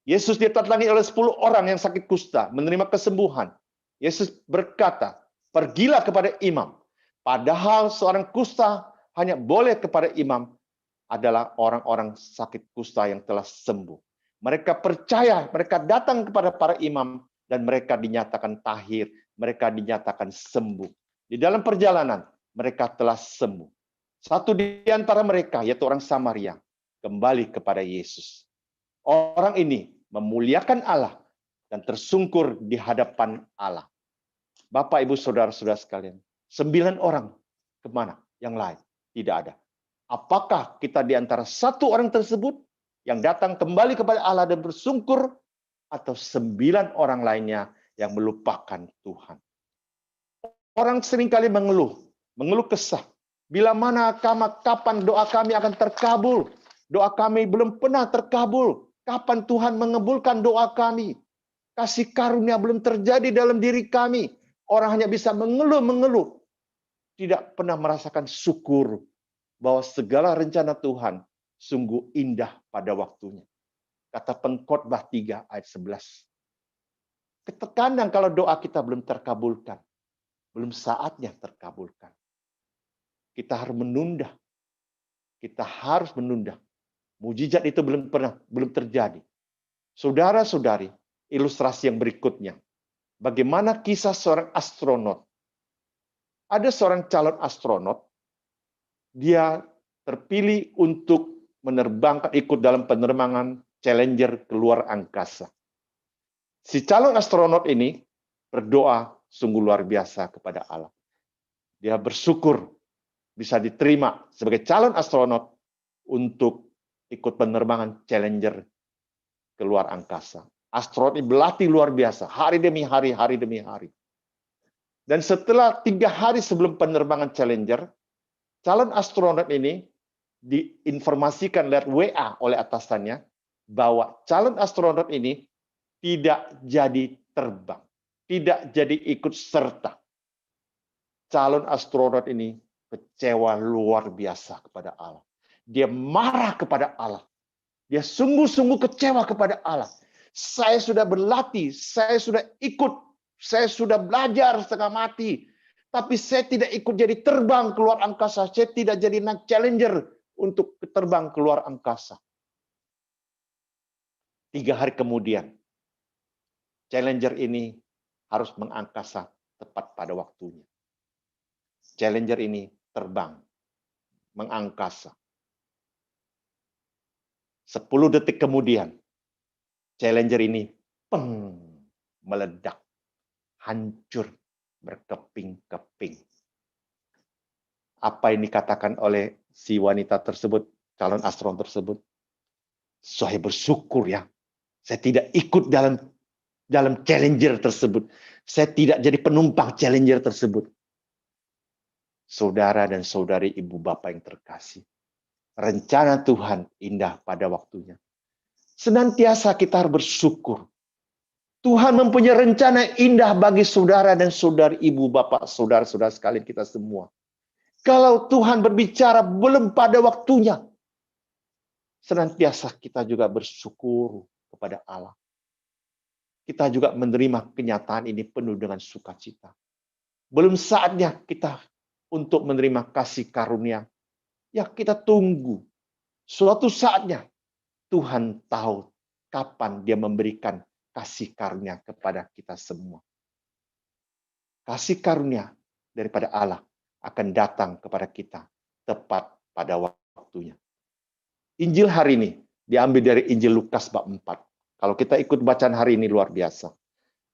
S2: Yesus didatangi oleh 10 orang yang sakit kusta, menerima kesembuhan. Yesus berkata, pergilah kepada imam. Padahal seorang kusta hanya boleh kepada imam adalah orang-orang sakit kusta yang telah sembuh. Mereka percaya, mereka datang kepada para imam, dan mereka dinyatakan tahir, mereka dinyatakan sembuh. Di dalam perjalanan, mereka telah sembuh. Satu di antara mereka, yaitu orang Samaria, kembali kepada Yesus. Orang ini memuliakan Allah dan tersungkur di hadapan Allah. Bapak, Ibu, Saudara-saudara sekalian, 9 orang kemana? Yang lain? Tidak ada. Apakah kita di antara 1 orang tersebut yang datang kembali kepada Allah dan bersungkur, atau 9 orang lainnya yang melupakan Tuhan? Orang seringkali mengeluh kesah. Bila mana kapan doa kami akan terkabul? Doa kami belum pernah terkabul. Kapan Tuhan mengabulkan doa kami? Kasih karunia belum terjadi dalam diri kami. Orang hanya bisa mengeluh. Tidak pernah merasakan syukur bahwa segala rencana Tuhan sungguh indah pada waktunya. Kata Pengkhotbah 3 ayat 11. Terkadang kalau doa kita belum terkabulkan, belum saatnya terkabulkan. Kita harus menunda. Mujizat itu belum terjadi. Saudara-saudari, ilustrasi yang berikutnya. Bagaimana kisah seorang astronot? Ada seorang calon astronot, dia terpilih untuk ikut dalam penerbangan Challenger ke luar angkasa. Si calon astronot ini berdoa sungguh luar biasa kepada Allah. Dia bersyukur bisa diterima sebagai calon astronot untuk ikut penerbangan Challenger ke luar angkasa. Astronot ini berlatih luar biasa, hari demi hari. Dan setelah 3 hari sebelum penerbangan Challenger, calon astronot ini diinformasikan lewat WA oleh atasannya bahwa calon astronot ini tidak jadi terbang, tidak jadi ikut serta. Calon astronot ini kecewa luar biasa kepada Allah. Dia marah kepada Allah. Dia sungguh-sungguh kecewa kepada Allah. Saya sudah berlatih, saya sudah ikut, saya sudah belajar setengah mati. Tapi saya tidak ikut jadi terbang keluar angkasa. Saya tidak jadi naik Challenger untuk terbang keluar angkasa. 3 hari kemudian, Challenger ini harus mengangkasa tepat pada waktunya. Challenger ini terbang, mengangkasa. 10 detik kemudian, Challenger ini meledak, hancur, berkeping-keping. Apa yang dikatakan oleh si wanita tersebut, calon astronot tersebut? Saya bersyukur ya, saya tidak ikut dalam Challenger tersebut. Saya tidak jadi penumpang Challenger tersebut. Saudara dan saudari, ibu bapak yang terkasih, rencana Tuhan indah pada waktunya. Senantiasa kita harus bersyukur. Tuhan mempunyai rencana indah bagi saudara dan saudari, ibu, bapak, saudara-saudara sekalian kita semua. Kalau Tuhan berbicara belum pada waktunya, senantiasa kita juga bersyukur kepada Allah. Kita juga menerima kenyataan ini penuh dengan sukacita. Belum saatnya kita untuk menerima kasih karunia. Ya, kita tunggu. Suatu saatnya Tuhan tahu kapan Dia memberikan kasih karunia kepada kita semua. Kasih karunia daripada Allah akan datang kepada kita tepat pada waktunya. Injil hari ini diambil dari Injil Lukas bab 4. Kalau kita ikut bacaan hari ini luar biasa.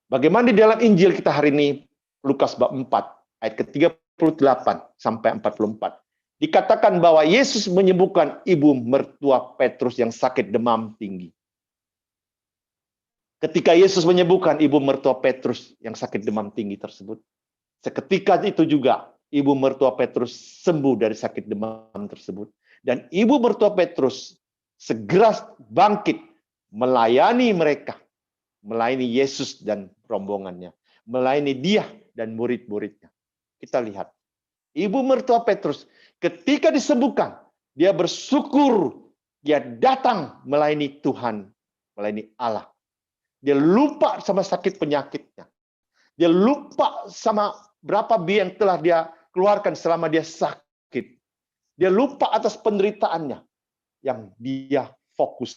S2: Bagaimana di dalam Injil kita hari ini, Lukas bab 4, ayat ke-38 sampai 44. Dikatakan bahwa Yesus menyembuhkan ibu mertua Petrus yang sakit demam tinggi. Ketika Yesus menyembuhkan ibu mertua Petrus yang sakit demam tinggi tersebut, seketika itu juga ibu mertua Petrus sembuh dari sakit demam tersebut. Dan ibu mertua Petrus segera bangkit melayani mereka, melayani Yesus dan rombongannya, melayani dia dan murid-muridnya. Kita lihat, ibu mertua Petrus ketika disembuhkan, dia bersyukur, dia datang melayani Tuhan, melayani Allah. Dia lupa sama sakit penyakitnya. Dia lupa sama berapa biaya yang telah dia keluarkan selama dia sakit. Dia lupa atas penderitaannya. Yang dia fokus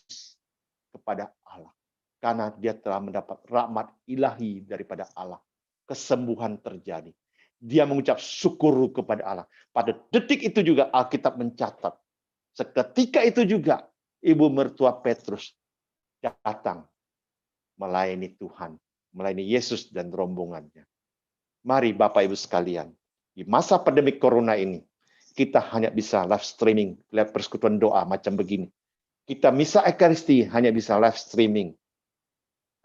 S2: kepada Allah. Karena dia telah mendapat rahmat ilahi daripada Allah. Kesembuhan terjadi. Dia mengucap syukur kepada Allah. Pada detik itu juga Alkitab mencatat. Seketika itu juga ibu mertua Petrus datang melayani Tuhan, melayani Yesus dan rombongannya. Mari Bapak Ibu sekalian, di masa pandemi corona ini, kita hanya bisa live streaming, live persekutuan doa macam begini. Kita misa Ekaristi hanya bisa live streaming.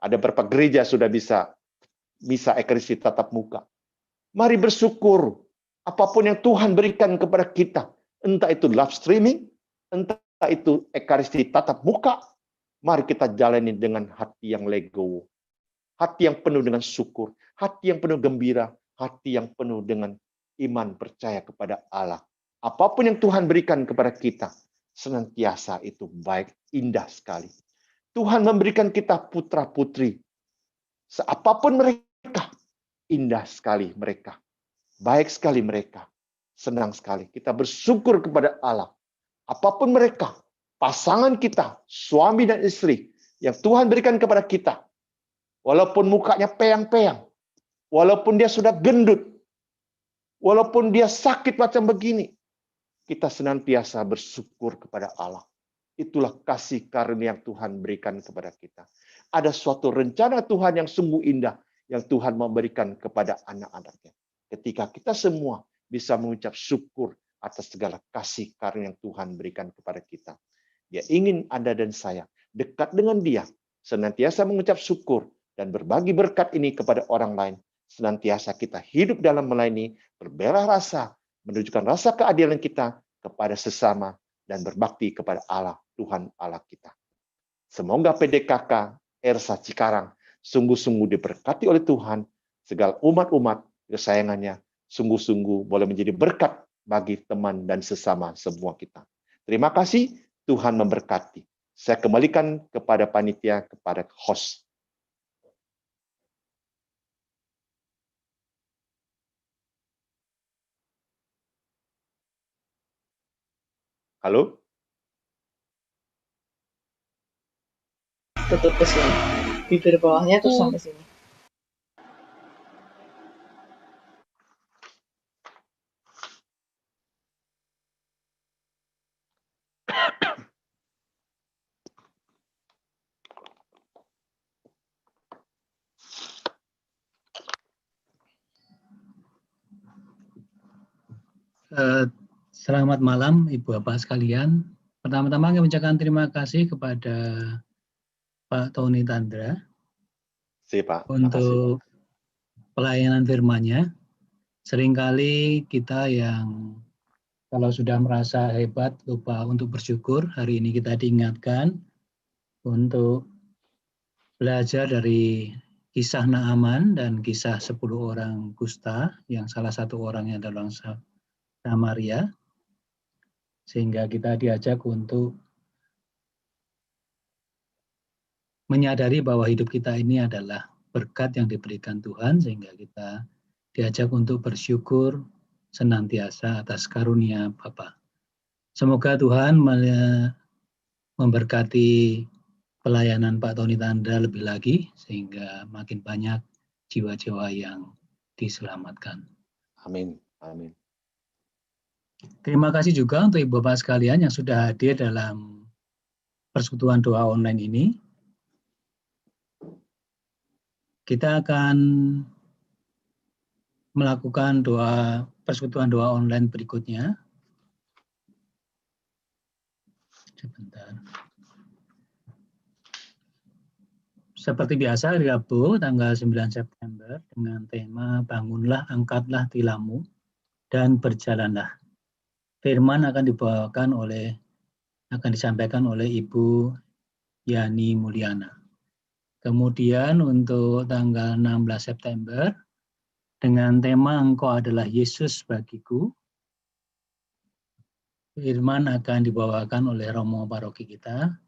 S2: Ada beberapa gereja sudah bisa misa Ekaristi tatap muka. Mari bersyukur apapun yang Tuhan berikan kepada kita, entah itu live streaming, entah itu Ekaristi tatap muka. Mari kita jalani dengan hati yang legowo, hati yang penuh dengan syukur, hati yang penuh gembira, hati yang penuh dengan iman percaya kepada Allah. Apapun yang Tuhan berikan kepada kita, senantiasa itu baik, indah sekali. Tuhan memberikan kita putra-putri. Seapapun mereka, indah sekali mereka. Baik sekali mereka. Senang sekali. Kita bersyukur kepada Allah. Apapun mereka, pasangan kita, suami dan istri, yang Tuhan berikan kepada kita. Walaupun mukanya peyang-peyang. Walaupun dia sudah gendut. Walaupun dia sakit macam begini. Kita senantiasa bersyukur kepada Allah. Itulah kasih karunia yang Tuhan berikan kepada kita. Ada suatu rencana Tuhan yang sungguh indah yang Tuhan memberikan kepada anak-anaknya. Ketika kita semua bisa mengucap syukur atas segala kasih karunia yang Tuhan berikan kepada kita. Dia ingin Anda dan saya dekat dengan Dia, senantiasa mengucap syukur dan berbagi berkat ini kepada orang lain. Senantiasa kita hidup dalam melayani, berbelah rasa, menunjukkan rasa keadilan kita kepada sesama dan berbakti kepada Allah, Tuhan Allah kita. Semoga PDKK Ersa Cikarang sungguh-sungguh diberkati oleh Tuhan, segala umat-umat kesayangannya sungguh-sungguh boleh menjadi berkat bagi teman dan sesama semua kita. Terima kasih, Tuhan memberkati. Saya kembalikan kepada panitia, kepada host. Halo?
S3: Tutup ke sini. Bibir bawahnya tuh sampai sini.
S8: Selamat malam Ibu Bapak sekalian. Pertama-tama kami mengucapkan terima kasih kepada Pak Tony Tandra untuk pelayanan firman-Nya. Seringkali kita yang Kalau sudah merasa hebat, lupa untuk bersyukur, hari ini kita diingatkan untuk belajar dari kisah Naaman dan kisah 10 orang kusta, yang salah satu orangnya adalah orang Samaria, sehingga kita diajak untuk menyadari bahwa hidup kita ini adalah berkat yang diberikan Tuhan, sehingga kita diajak untuk bersyukur senantiasa atas karunia Bapa. Semoga Tuhan memberkati pelayanan Pak Tony Tandra lebih lagi, sehingga makin banyak jiwa-jiwa yang diselamatkan.
S2: Amin. Amin.
S8: Terima kasih juga untuk Ibu Bapak sekalian yang sudah hadir dalam persekutuan doa online ini. Kita akan melakukan persekutuan doa online berikutnya. Sebentar. Seperti biasa, hari Rabu tanggal 9 September dengan tema Bangunlah, Angkatlah Tilammu, dan Berjalanlah. Firman akan disampaikan oleh Ibu Yani Mulyana. Kemudian untuk tanggal 16 September dengan tema Engkau adalah Yesus bagiku, firman akan dibawakan oleh Romo Paroki kita,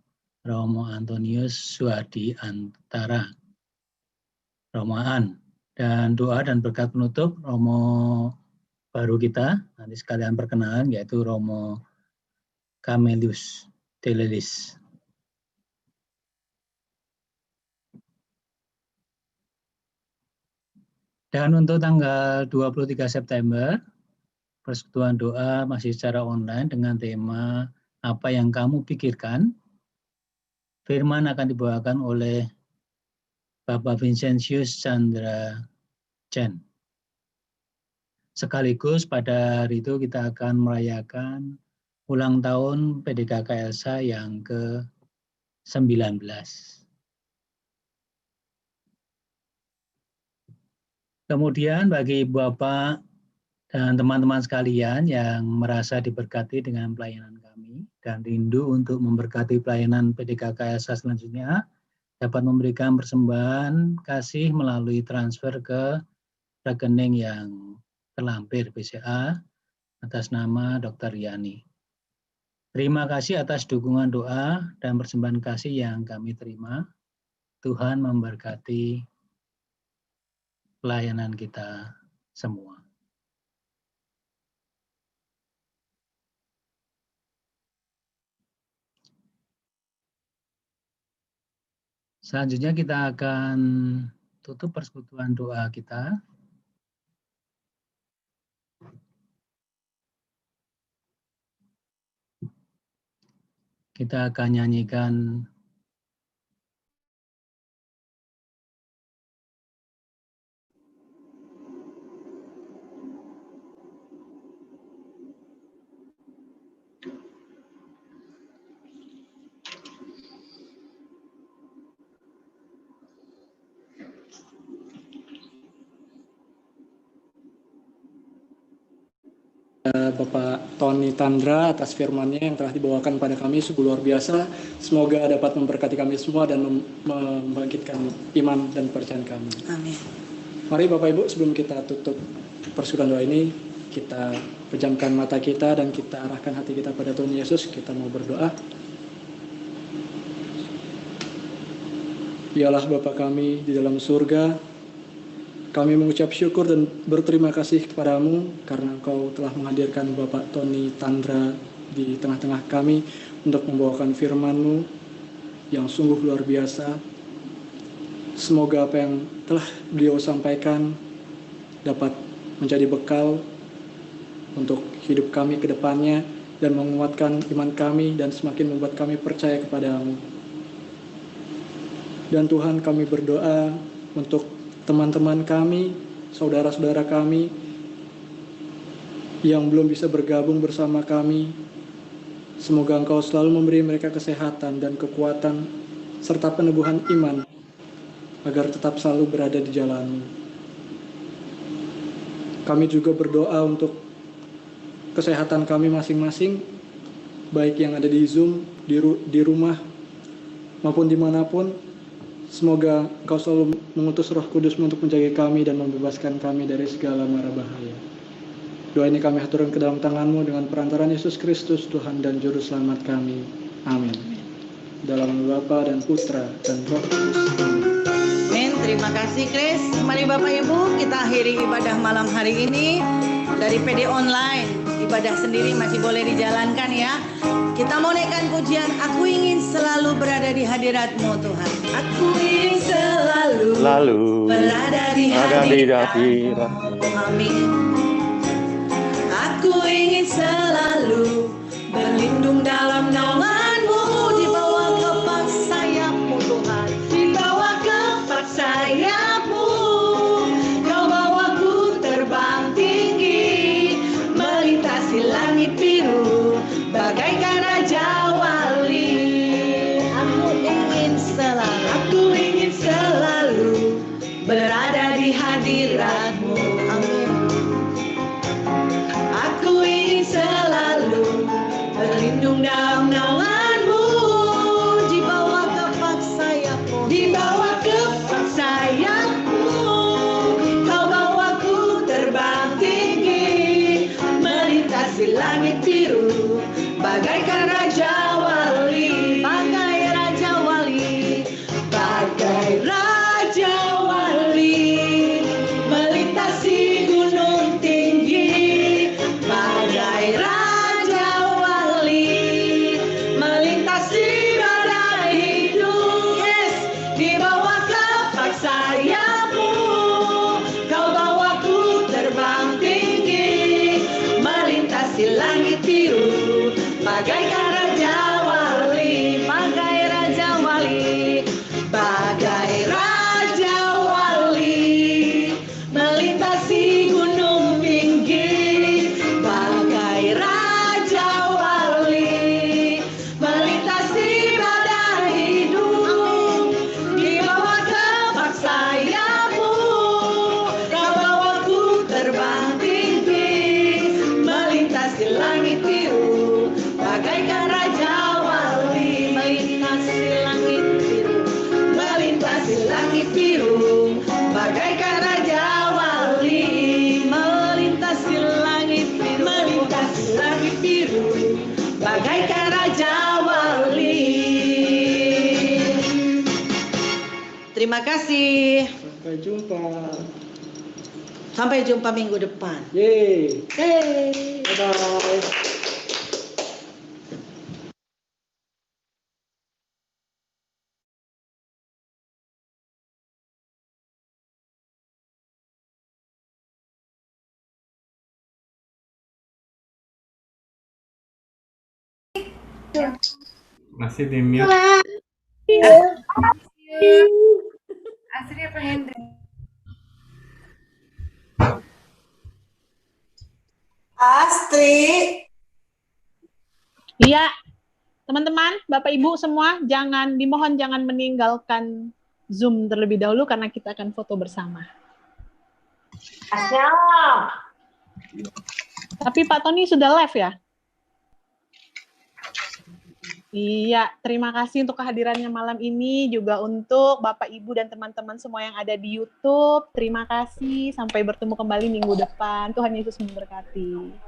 S8: Romo Antonius Suhardi Antara, Romaan. Dan doa dan berkat penutup Romo baru kita, nanti sekalian perkenalan, yaitu Romo Camelius Telelis. Dan untuk tanggal 23 September, persekutuan doa masih secara online dengan tema Apa yang kamu pikirkan. Firman akan dibawakan oleh Bapak Vincentius Chandra Chen. Sekaligus pada hari itu kita akan merayakan ulang tahun PDKK Elsa yang ke-19. Kemudian bagi Bapak dan teman-teman sekalian yang merasa diberkati dengan pelayanan kami dan rindu untuk memberkati pelayanan PDKK Elsa selanjutnya, dapat memberikan persembahan kasih melalui transfer ke rekening yang terlampir BCA atas nama Dr. Yani. Terima kasih atas dukungan doa dan persembahan kasih yang kami terima. Tuhan memberkati pelayanan kita semua. Selanjutnya kita akan tutup persekutuan doa kita. Kita akan nyanyikan
S9: Bapak Tony Tandra atas firman-Nya yang telah dibawakan pada kami sungguh luar biasa. Semoga dapat memberkati kami semua dan membangkitkan iman dan percayaan kami.
S4: Amin.
S9: Mari Bapak Ibu, sebelum kita tutup persekutuan doa ini, kita pejamkan mata kita dan kita arahkan hati kita pada Tuhan Yesus. Kita mau berdoa. Ya Allah Bapa kami di dalam surga, kami mengucap syukur dan berterima kasih kepadamu karena Engkau telah menghadirkan Bapak Tony Tandra di tengah-tengah kami untuk membawakan firman-Mu yang sungguh luar biasa. Semoga apa yang telah beliau sampaikan dapat menjadi bekal untuk hidup kami ke depannya dan menguatkan iman kami dan semakin membuat kami percaya kepadamu. Dan Tuhan, kami berdoa untuk teman-teman kami, saudara-saudara kami yang belum bisa bergabung bersama kami. Semoga Engkau selalu memberi mereka kesehatan dan kekuatan serta peneguhan iman agar tetap selalu berada di jalan-Mu. Kami juga berdoa untuk kesehatan kami masing-masing, baik yang ada di Zoom, di rumah, maupun dimanapun. Semoga Engkau selalu mengutus Roh Kudus untuk menjaga kami dan membebaskan kami dari segala mara bahaya. Doa ini kami haturkan ke dalam tangan-Mu dengan perantaraan Yesus Kristus, Tuhan dan Juru Selamat kami. Amin. Dalam nama Bapa dan Putra dan Roh Kudus. Amin.
S4: Amin. Terima kasih, Chris. Mari Bapak Ibu, kita akhiri ibadah malam hari ini dari PD Online. Ibadah sendiri masih boleh dijalankan ya. Kita mau naikkan pujian, aku ingin selalu berada di hadirat-Mu Tuhan. Aku ingin selalu berada di hadirat-Mu. Amin. Aku ingin selalu berlindung dalam naungan-Mu, di bawah kepak sayap-Mu Tuhan. Di bawah kepak sayap-Mu, Kau bawaku terbang tinggi, melintasi langit biru, bagaikan raja wali. Aku ingin selalu berada di hadirat-Mu. Amin. Aku ingin selalu berlindung dalam naungan-Mu, di bawah kepak sayap-Mu. Di bawah kepak sayap-Mu, Kau bawaku terbang tinggi, melintasi langit biru, bagaikan raja wali. Bagai raja wali, bagai raja wali, melintasi gunung tinggi, bagai raja wali, melintasi badai hidup. Yes, di bawah kepak sayap-Mu, Kau bawaku terbang tinggi, melintasi langit biru, bagaikan raja wali, bagai raja wali, bagai raja wali, melintasi gunung tinggi, bagai raja wali, melintasi badai hidup. Di bawah kepak sayap-Mu, Kau bawaku terbang tinggi, melintasi langit biru, bagaikan raja wali, melintasi langit biru, melintasi langit biru, bagaikan raja wali, melintasi langit biru, melintasi langit biru, bagaikan raja wali. Terima kasih.
S9: Sampai jumpa.
S4: Sampai jumpa minggu depan.
S9: Yeay.
S4: Hey.
S9: Bye-bye.
S5: Masih di mute.
S10: Asri apa Hendri?
S4: Astri.
S1: Iya, teman-teman, Bapak Ibu semua, dimohon jangan meninggalkan Zoom terlebih dahulu karena kita akan foto bersama. Tapi Pak Tony sudah live ya? Iya, terima kasih untuk kehadirannya malam ini, juga untuk Bapak, Ibu, dan teman-teman semua yang ada di YouTube. Terima kasih, sampai bertemu kembali minggu depan. Tuhan Yesus memberkati.